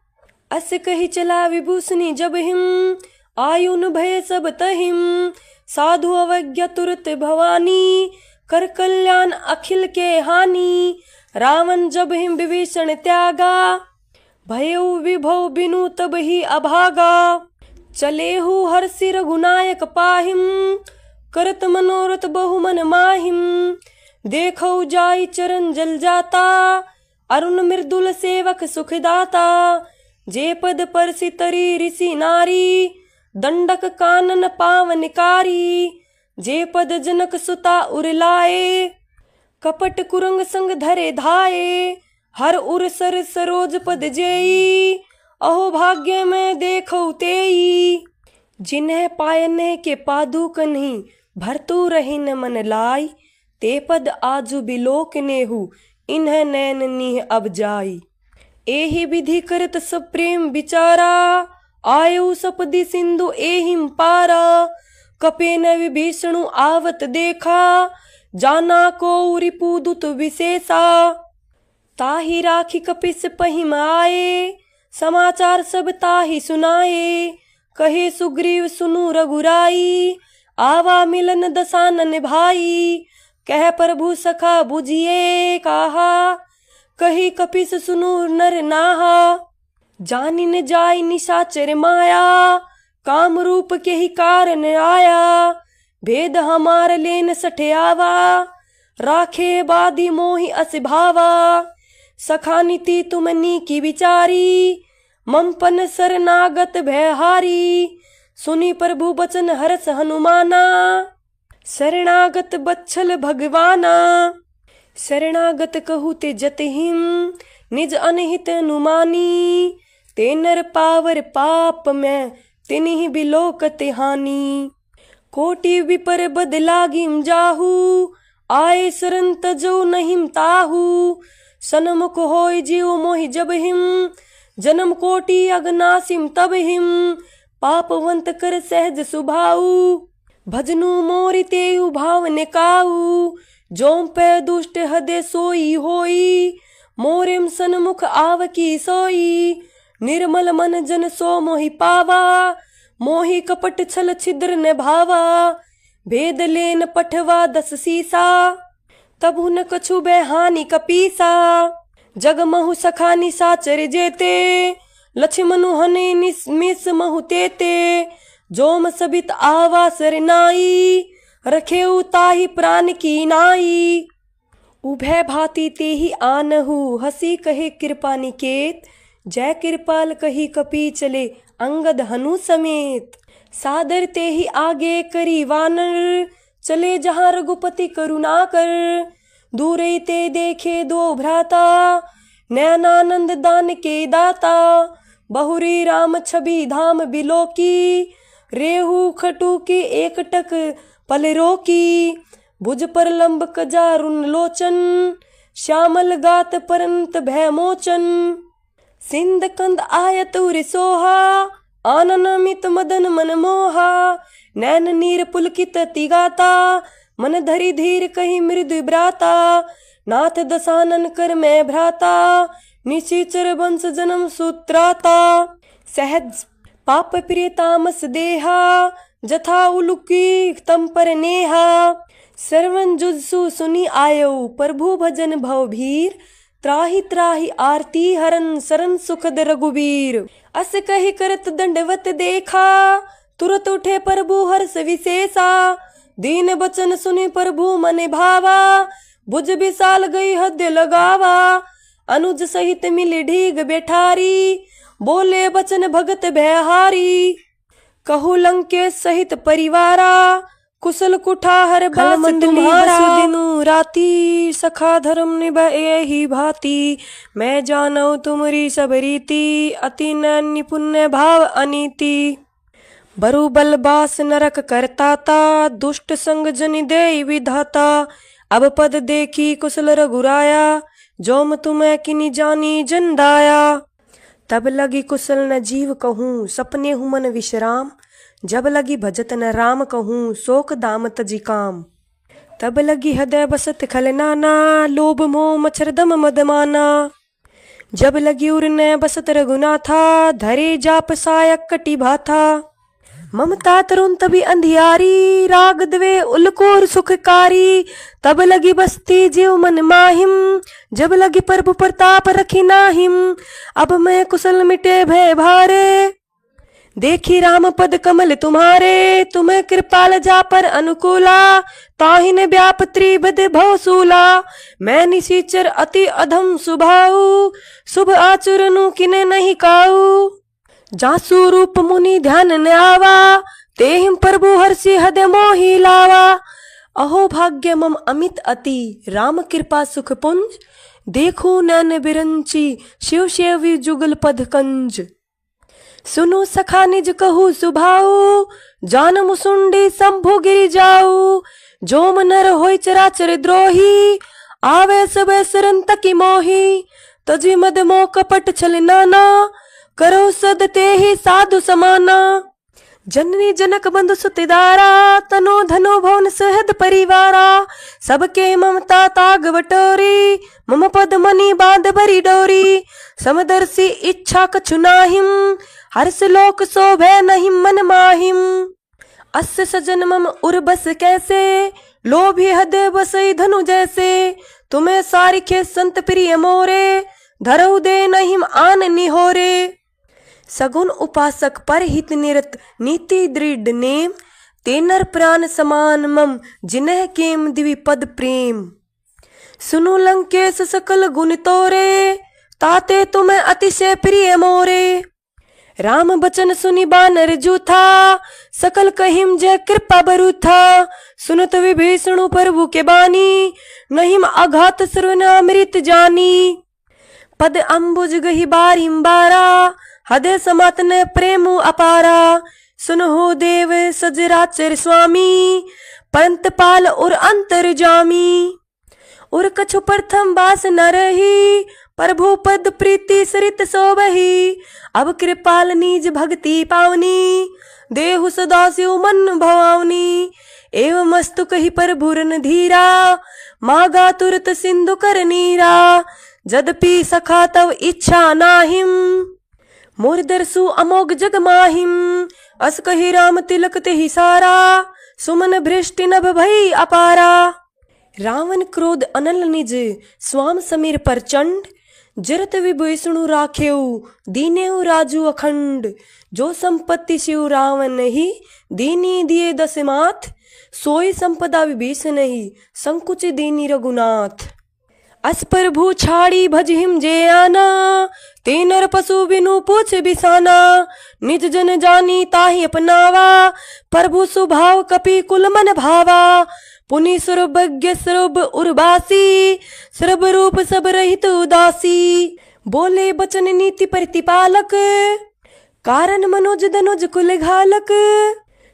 अस कही चला विभूषणी जब हिम आयुन भय सब तहिम। साधु अवज्ञा तुरत भवानी कर कल्याण अखिल के हानि। रावण जब हिम विभीषण त्यागा भयउ विभव बिनु तब ही अभागा। चलेहु हर्षि रघुनायक पाहिम करत मनोरथ बहुमन माहिम। देखौ जाई चरण जल जाता अरुण मृदुल सेवक सुखदाता। जे पद परसि तरी ऋषि नारी दंडक कानन पावनकारी। जे पद जनक सुता उरलाए कपट कुरंग संग धरे धाये, हर उर सर सरोज पद जेई, अहो भाग्य में देखो तेई। जिन्हें पायने के पादुक नहीं, भरतु रही न मन लाई, ते पद आजु बिलोक नेहु, इन्हें नैन नीह अब जाई। एहि विधि करत सब प्रेम विचारा, आयु सपदि सिंधु एहिम पारा। कपे न विभीषणु आवत देखा, जाना को रिपु दुत विशेषा। ताहि राखी कपिस पहिम आए, समाचार सब ताहि सुनाए। कहे सुग्रीव सुनु रघुराई, आवा मिलन दसानन भाई। कह प्रभु सखा बुझिए कहा, कही कपिस सुनु नर नाहा। जानि न जाय निशाचर माया, काम रूप के ही कारण आया। भेद हमार लेन सठे आवा, राखे बाधी मोहि अस भावा। सखा नीति तुम नीकी विचारी, ममपन शरणागत भयहारी। सुनी प्रभु बचन हरस हनुमाना, शरणागत बच्छल भगवाना। शरणागत कहु ते जतहिम, निज अनहित अनुमानी। ते नर पावर पाप में, तिन्हि बिलोकत हानि। कोटि विपर बदलागिम जाहू, आए शरण तजो नहिम ताहू। सनमुख होय जीव मोहि जब हिम, जन्म कोटि अगनासिम तब हिम। पापवंत कर सहज सुभाऊ, भजनु मोरि तेहु भाव निकाऊ। जोम पे दुष्ट हदे सोई होई, मोरिम सनमुख आव की सोई। निर्मल मन जन सो मोहि पावा, मोहि कपट छल छिद्र न भावा। भेद लेन पठवा 10 सीसा, तबु न कछु बेहानि कपीसा। जग महु सखा निशाचर जेते, लक्ष्मनु हने निस्मिस महु तेते। जोम सबित आवा सरनाई, रखेउ ताहि प्राण की नाई। उभय भांति तेहि आनहु, हसी कहे कृपा निकेत। जय कृपाल कही कपि चले, अंगद हनु समेत। सादर तेहि आगे करी वानर, चले जहाँ रघुपति करुणा कर। दूरे ते देखे दो भ्राता, नैनानंद दान के दाता। बहुरी राम छवि धाम बिलोकी, रेहू खटू की एकटक पल रोकी। भुज पर लंब कजारुन लोचन, श्यामल गात परंत भय मोचन। सिंध कंद आयत उर सोहा, आनन मित मदन मन मोहा। नैन नीर पुलकित तिगाता, मन धरि धीर कही मृदु ब्राता। नाथ दसानन कर मैं भ्राता, निशिचर वंश जन्म सूत्राता। सहज पाप प्रिय तामस देहा, जथा उलुकी तम पर नेहा। सर्वन जुजसु सुनी आयो, प्रभु भजन भव भीर। त्राहि त्राहि आरती हरन, शरण सुखद रघुबीर। अस कहि करत दंडवत देखा, तुरत उठे प्रभु हर्ष विशेषा। दीन बचन सुनि प्रभु मन भावा, भुज विशाल गई हृदय लगावा। अनुज सहित मिली ढीग बेठारी, बोले बचन भगत भयहारी। कहु लंकेश सहित परिवारा, कुशल कुठार बास तुम्हारा। दिनु राती, सखा धर्म निभए ही भांति। मैं जानौ तुमरी सब रीति, अति नैन्य पुण्य भाव अनीति। बरु बल बास नरक करताता, दुष्ट संग जनि देई विधाता। अब पद देखी कुशल रघुराया, जोम तुम्हें किनि जानी जन दाया। तब लगी कुशल न जीव कहूँ, सपने हूँ मन विश्राम। जब लगी भजत न राम कहूँ, शोक दाम तजी काम। तब लगी हृदय बसत खल नाना, लोभ मोह मच्छर दम मदमाना। जब लगी उर न बसत रघुनाथा, धरे जाप सायक कटी भाथा। ममता तरुण तभी अंधियारी, राग द्वे उलकोर सुखकारी। तब लगी बसती जीव मन माहिम, जब लगी प्रभु प्रताप रखी नाहिम। अब मैं कुशल मिटे भय भारे, देखी राम पद कमल तुम्हारे। तुम्हें कृपाल जा पर अनुकूला, ताहिन व्याप त्रिविध भवसूला। मैं निशिचर अति अधम सुभाऊ, शुभ आचरणु किने नहीं काऊ। जासु रूप मुनि ध्यान न आवा, तेहिम प्रभु हर्षि हृदय मोहि लावा। अहो भाग्य मम अमित अति राम कृपा सुख पुंज, देखो नैन बिरंची शिव शेवी जुगल पद कंज। सुनो सखा निज कहू सुभाऊ, जान मुसुंडी शंभु गिरि जाऊ। जोम नर होय चराचर द्रोही, आवे सबे सरन तकी मोही। तजी मद मोह कपट छल नाना, करो सद ते ही साधु समाना। जननी जनक बंधु सुतिदारा, तनो धनो भवन सहद परिवारा। सबके ममता ताग बटोरी, मम पद मनी बांध भरी डोरी। समदर्शी इच्छा कछु नाहिम, हर्ष लोक शोभे नहीं मन माहिम। अस सजन मम उर बस कैसे, लोभी हद बसई धनु जैसे। तुम्हें सारिखे संत प्रिय मोरे, धरऊ दे नहीं आन निहोरे। सगुन उपासक पर हित निरत नीति दृढ़ नेम, ते नर प्राण समान मम जिन्ह केम दिवि पद प्रेम। सुनु लंकेश सकल गुण तोरे, ताते तुम्हें अतिशय प्रिय मोरे। राम बचन सुनि बानर जूथा, सकल कहिम जय कृपा बरूथा। सुनत विभीषण प्रभु के बानी, नहिम अघात सर्वनामृत जानी। पद अम्बुज गहि बारिम्बारा, हृदय समातन प्रेम अपारा। सुनहो देव सजराचर स्वामी, पंत पाल और अंतर जामी। और कछु प्रथम बास न रही, प्रभु पद प्रीति सरित सोबही। अब कृपाल निज भक्ति पावनी, देहु सदा शिव मन भवावनी। एवं मस्तु कही प्रभु रन धीरा, मागा तुरत सिंधु कर नीरा। जदपि सखा तव इच्छा नाहिम, मोर दर्शु अमोघ जग माहिम। अस कही राम तिलक तेहि सारा, सुमन भ्रष्टि नभ भई अपारा। रावण क्रोध अनल निज स्वाम समीर प्रचंड, जरत विभीषण राखेऊ दीनेऊ राजू अखंड। जो संपत्ति शिव रावण ही, दीनी दिए दस माथ। सोई संपदा विभीषण ही, संकुच दीनी रघुनाथ। अस प्रभु छाड़ी भजहिम जे आना, ते नर पशु बिनु पूछ बिसाना। निज जन जानी ताहि अपनावा, प्रभु स्वभाव कपि कुल मन भावा। पुनि सर्वज्ञ सर्व उर्वासी, सर्व रूप सब रहित उदासी। बोले बचन नीति प्रतिपालक, कारण मनोज धनुज कुल घालक।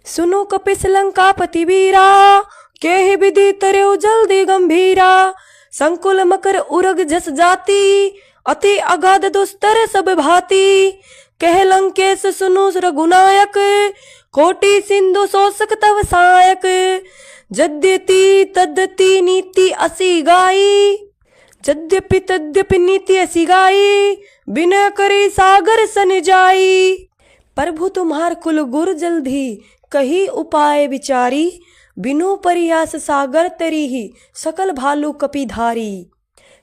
सुनो कपिस लंकापति वीरा, केहि विधि तरेउ जल्दी गंभीरा। संकुल मकर उरग जस जाति, अति अगाध दुस्तर सब भांति। कह लंकेश सुनु रघुनायक, कोटि सिंधु शोषक तव सहायक। यद्यति तद्यति नीति असी गाई, यद्यपि तद्यपि नीति असी गाई। बिना करे सागर सन जाई। प्रभु तुम्हार कुल गुर जल्दी, कही उपाय विचारी। बिनु परियास सागर तरी ही, सकल भालू कपिधारी।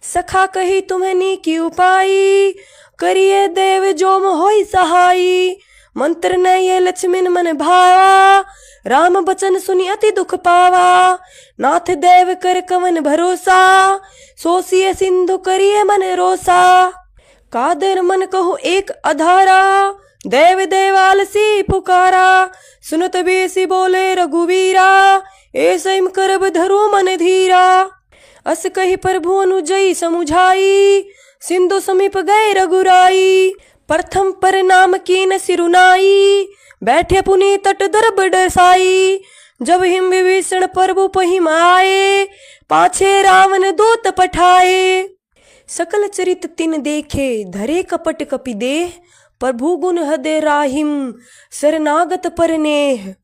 सखा कही तुम्हें नीकी उपाई, करिए देव जोम होई सहाई। मंत्र ने ये लक्ष्मण मन भावा, राम बचन सुनी अति दुख पावा। नाथ देव कर कवन भरोसा, सोसिए सिंधु करिए मन रोसा। कादर मन कहो एक अधारा, देव देवाल सी पुकारा। सुनत बेसी बोले रघुवीरा, ऐसैम करब धरो मन धीरा। अस कही प्रभु अनुजई समुझाई, सिंधु समीप गए रघुराई। प्रथम पर नाम कीन सिरुनाई, बैठे पुनि तट दरब डसाई। जब हिम विभीषण प्रभु पहिम आए, पाछे रावण दूत पठाए। सकल चरित तिन देखे, धरे कपट कपि देह। प्रभु गुण हृदय राहिम, शरणागत पर नेह।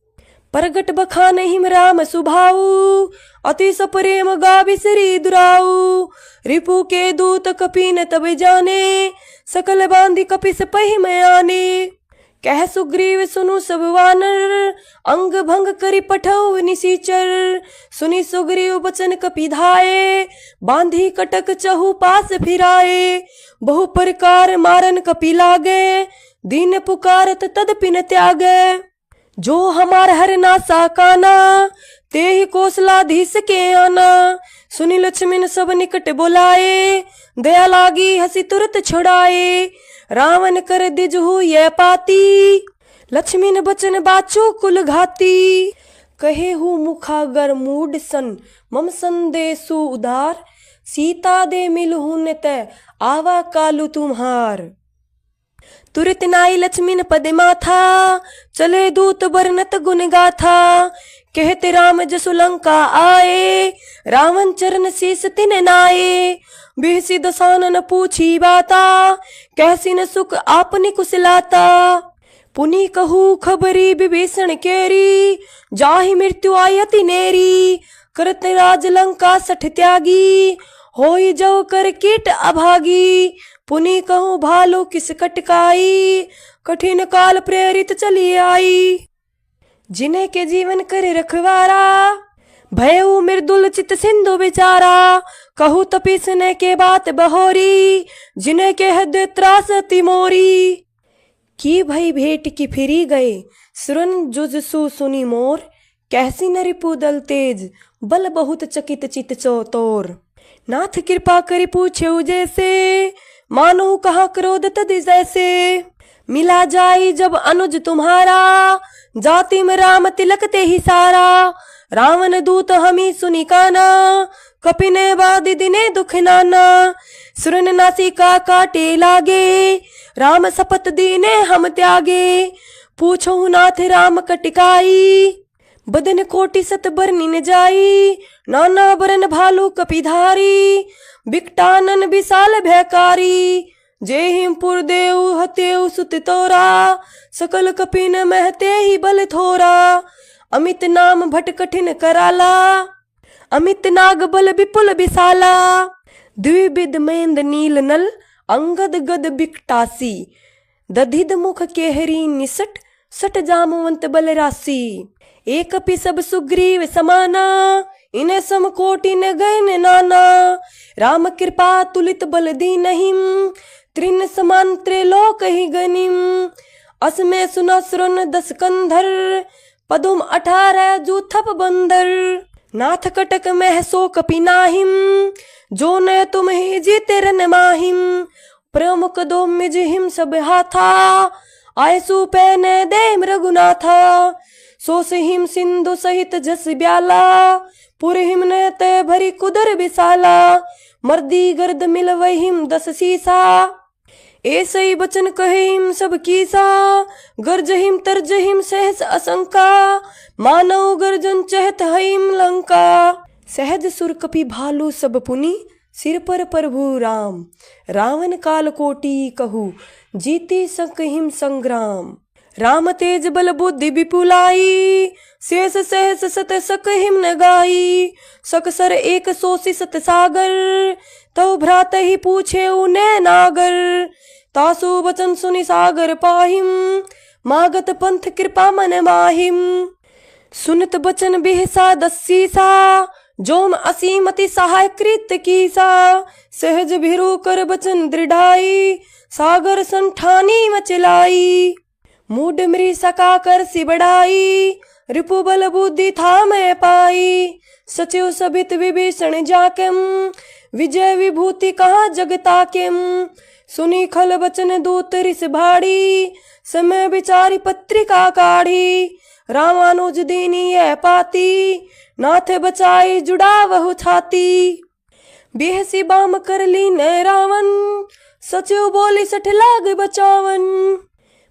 प्रगट बखान हिम राम सुभाऊ, अति सप्रेम गावि श्री दुराऊ। रिपु के दूत कपि न तब जाने, सकल बांधि कपिस पहिम आने। कह सुग्रीव सुनु सब वानर, अंग भंग करि पठौ निसीचर। सुनि सुग्रीव बचन कपि धाये, बांधी कटक चहु पास फिराए। बहु प्रकार मारन कपि लागे, दीन पुकारत तदपि न त्यागे। जो हमार हर नासा काना, ते ही कौशलाधीश के आना। सुनि लक्ष्मण सब निकट बुलाए, दया लागी हसी तुरत छुड़ाए। रावण कर दिजहु ये पाती, लक्ष्मण बचन बाचो कुल घाती। कहे हूँ मुखागर मूड सन मम संदेशु उदार, सीता दे मिलहु न तय आवा कालु तुम्हार। तुरत नाई लक्ष्मीन पद माथा, चले दूत बरनत गुण गाथा, कहते राम जसु लंका आए, रावण चरण शीस तिन नाये। बिहसी दसानन पूछी बाता, कैसी न सुख आपनी कुशलाता। पुनि कहू खबरी विभीषण केरी, जाहि मृत्यु आयति नेरी। करत राज लंका सठ त्यागी, होई जो कर कीट अभागी। पुनि कहूँ भालू किस कटकाई, कठिन काल प्रेरित चली आई। जिन्हें के जीवन करे रखवारा, भयउ मृदुल चित सिंधु विचारा। कहू तपीसने के बात बहोरी, जिन्हें के हद त्रास तिमोरी। की भई भेंट की फिरी गए, सुरन जुजसु सुनी मोर। कैसी न रिपु दल तेज, बल बहुत चकित चित चौतोर। नाथ कृपा करी पूछे जैसे, मानो कहा क्रोध तद जैसे। मिला जाई जब अनुज तुम्हारा, जाति में राम तिलक ते ही सारा। रावण दूत हमी सुनी काना, कपिने बादि दिने दुख नाना। सुरन नासिका काटे लागे, राम सपत दीने हम त्यागे। पूछो नाथ राम कटिकाई, बदन कोटि सत बरनी न जाई। नाना बरन भालू कपिधारी, बिकटानन विशाल भयकारी। जेहिमपुर देव हतेउ सुत तोरा, सकल कपिन महते ही बल थोरा। अमित नाम भट कठिन कराला, अमित नाग बल विपुल विशाला। द्विविध मेंद नील नल, अंगद गद बिकटासी। दधिद मुख केहरी निसट, सट जामवंत बल राशि। एक कपि सब सुग्रीव समाना, इन्हें सम कोटि न गए नाना। राम कृपा तुलित बल दीनहिम, त्रिन समान त्रिलोक ही गनिम। असमय सुना सुरन 10 कंधर, पदुम 18 जूथप बंदर। नाथ कटक मह सो कपि नाहिम, जो न तुम ही जीते रन माहिम। प्रमुख दो मिज हिम सब हाथा, आयसु पैन देम रघुनाथा। सोस हिम सिंधु सहित जस ब्याला, पुर हिम ने ते भरी कुदर विशाला। मर्दी गर्द मिलवै हिम 10 सीसा, ऐसई बचन कहे हिम सब कीसा। गर्ज हिम तर्ज हिम सहस असंका, मानव गर्जन चहत हिम लंका। सहज सुर कपि भालू सब पुनि, सिर पर प्रभु राम। रावण काल कोटि कहू, जीती सक हिम संग्राम। राम तेज बल बुद्धि विपुलाई, शेष सहस सत सक हिम न गाई। सकसर एक सोसी सत सागर, तव भ्रात ही पूछे उन्हें नागर। तासु बचन सुनि सागर पाहिम, मागत पंथ कृपा मन माहिम। सुनत बचन बिहसा 10 सीसा, जोम असीमति सहाय कृत कीसा। सहज भिरु कर बचन दृढ़ाई, सागर संठानी मचलाई। मूड मृ सका कर सी बढ़ाई, रिपु बल बुद्धि था मैं पाई। सचिव सभित विभीषण जाकेम, विजय विभूति कहाँ जगता केम। सुनी खल बचन दूत रिस भाड़ी, समय विचारी पत्रिका काढ़ी। रामानुज दीनी यह पाती, नाथ बचाई जुड़ा वहु छाती। बेहसी बाम कर ली न रावण, सचिव बोली 60 लाग बचावन।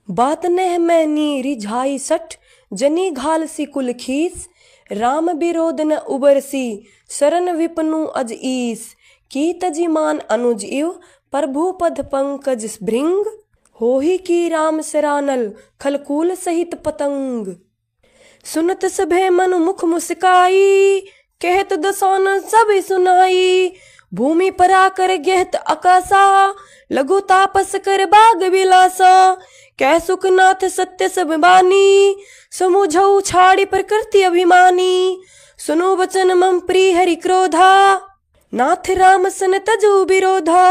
बात नह मैनी रिझाई 60, जनी घाल सी कुल खीस। राम विरोध न उबरसी, शरण विपनु अज ईस। की तजिमान अनुज इव, प्रभु पद पंकज भृंग। होही की राम सरानल, खलकूल सहित पतंग। सुनत सभे मन मुख मुस्काई, कहत दसानन सब सुनाई। भूमि परा कर गहत आकाशा, लघु तापस कर बाग विलासा। कै सुखनाथ सत्य सब बानी, समुझऊ छाड़ी प्रकृति अभिमानी। सुनो वचन मम प्रिय हरि क्रोधा, नाथ राम सन तजु विरोधा।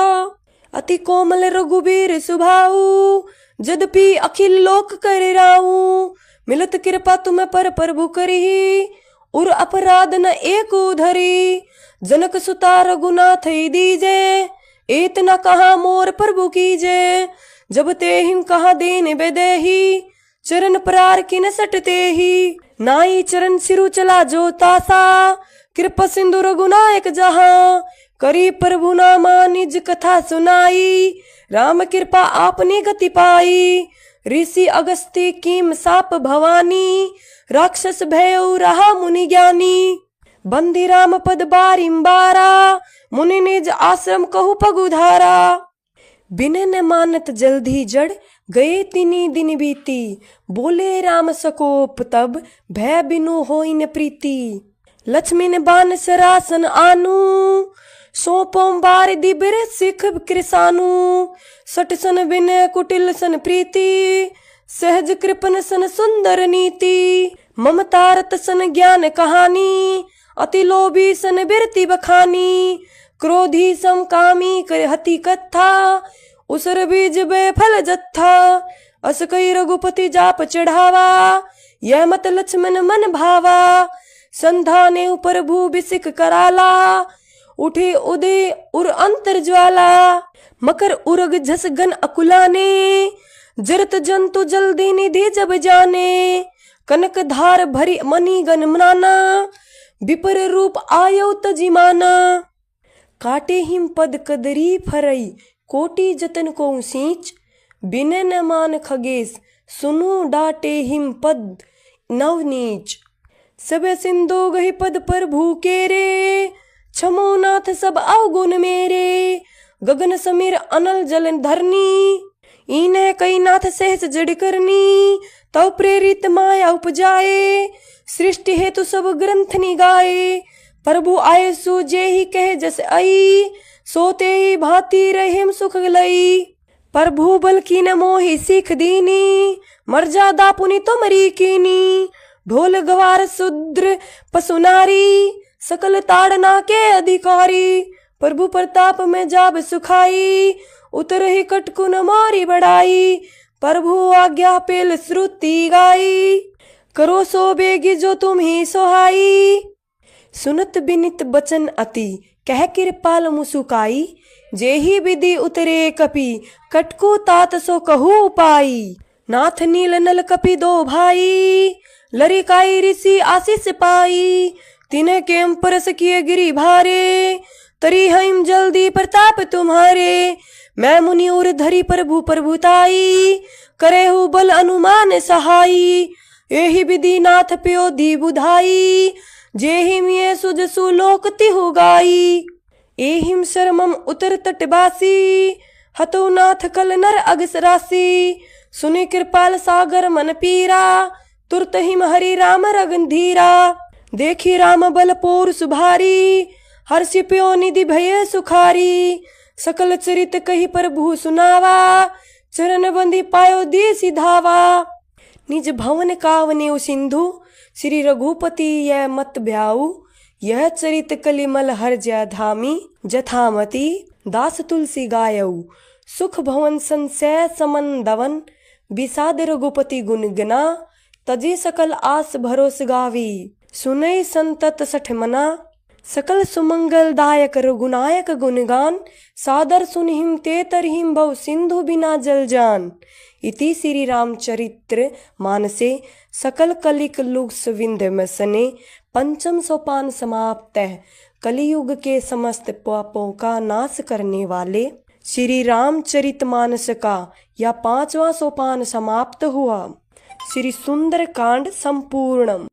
अति कोमल रघुबीर सुभाऊ, जदपि अखिल लोक कर राऊ। मिलत कृपा तुम पर प्रभु करी, उर अपराध न एक धरी। जनक सुता रघुनाथ दीजे, एत न कहा मोर प्रभु कीजे। जब ते हिम कहा दीन बेदेही, चरण प्रार किन सटते ही। नाई चरण सिरु चला जो तासा, कृपा सिंधु रघुनायक जहां, करी प्रभु नामा निज कथा सुनाई, राम कृपा आपने गति पाई, ऋषि अगस्त्य कीम साप भवानी, राक्षस भयउ रहा मुनि ज्ञानी, बंदी राम पद बारिम्बारा, मुनि निज आश्रम कहु पगुधारा, बिन न मानत जल्दी जड़, गए तिनी दिन बीती, बोले राम सकोप तब, भय बिनु होई न प्रीति, लक्ष्मी ने बान सरासन आनु, सोपों बार दिबिर सिख कृसानु, सट सन विनय कुटिल सन प्रीति, सहज कृपन सन सुंदर नीति, ममतारत सन ज्ञान कहानी, अति लोभी सन बिरति बखानी, क्रोधी सम कामी कर हति कथा, उसर बीज बे फल जत्था, अस कई रघुपति जाप चढ़ावा, यह मत लक्ष्मण मन भावा, संधाने प्रभु बिसिक कराला, उठे उदय उर अंतर ज्वाला, मकर उरग झस गन अकुलाने, जरत जंतु जल्दी निधि जब जाने, कनक धार भरी मनी गन मनाना, विपर रूप आयो तजिमाना, काटे हिम पद कदरी फरई, कोटि जतन को सींच, बिन न मान खगेश, सुनु डाटे हिम पद नव नीच, सब सिंधु गहि पद पर भूके रे, छमो नाथ सब अवगुण मेरे, गगन समीर अनल जल धरनी, इन्हें कई नाथ सहज जड़ करनी, तव प्रेरित माया उपजाए, सृष्टि हेतु सब ग्रंथ निगाए, प्रभु आये सो जे ही कहे जस आई, सोते ही भांति रहिम सुख लई, प्रभु बल की न मोहि सीख दीनी, मर्यादा पुनि तुमरी कीनी, ढोल गवार शूद्र पशु नारी, सकल ताड़ना के अधिकारी, प्रभु प्रताप में जाब सुखाई, उतर ही कटकु न मारी बढ़ाई, प्रभु आज्ञा पेल श्रुति गाई, करो सो बेगी जो तुम ही सोहाई, सुनत बिनित बचन अति, कह कृपाल मुसुकाई, जे ही विधि उतरे कपि, कटकु तात सो कहू उपाई, नाथ नील नल कपि दो भाई, लरिकाई ऋषि आशीष पाई, तिन्ह के परस किए गिरी भारे, तरी हम जल्दी प्रताप तुम्हारे, मैं मुनि उर धरी प्रभु प्रभुताई, करे हु बल अनुमान सहाई, एहि विधि नाथ प्यो दी बुधाई, जेहिम ये सुज सुलोक तिहु गाई, एहिम शर्मम उतर तटबासी, हतो नाथ कल नर अगस राशि, सुनि कृपाल सागर मन पीरा, तुरत हिम हरि राम रगन धीरा, देखी राम बल पोर सुभारी, हर्षि प्यो निधि भय सुखारी, सकल चरित कही प्रभु सुनावा, चरण बंदी पायो दी सिधावा, निज भवन कावने सिंधु, श्री रघुपति यह मत ब्याऊ, यह चरित कलिमल हर जय धामी, जथामति दास तुलसी गायऊ, सुख भवन संशय समन दवन, विषाद रघुपति गुण गना, तजे सकल आस भरोस गावी, सुनई संतत सठ मना, सकल सुमंगल दायक रघुनायक गुणगान, सादर सुनहिम ते तरहिम भव सिंधु बिना जल जान, इति श्री रामचरित्र मानसे सकल कलिक लुग विंध्य मसने, पंचम सोपान समाप्त, कलियुग के समस्त पापों का नाश करने वाले श्री रामचरितमानस का यह 5वां सोपान समाप्त हुआ। श्री सुंदर कांड संपूर्णम।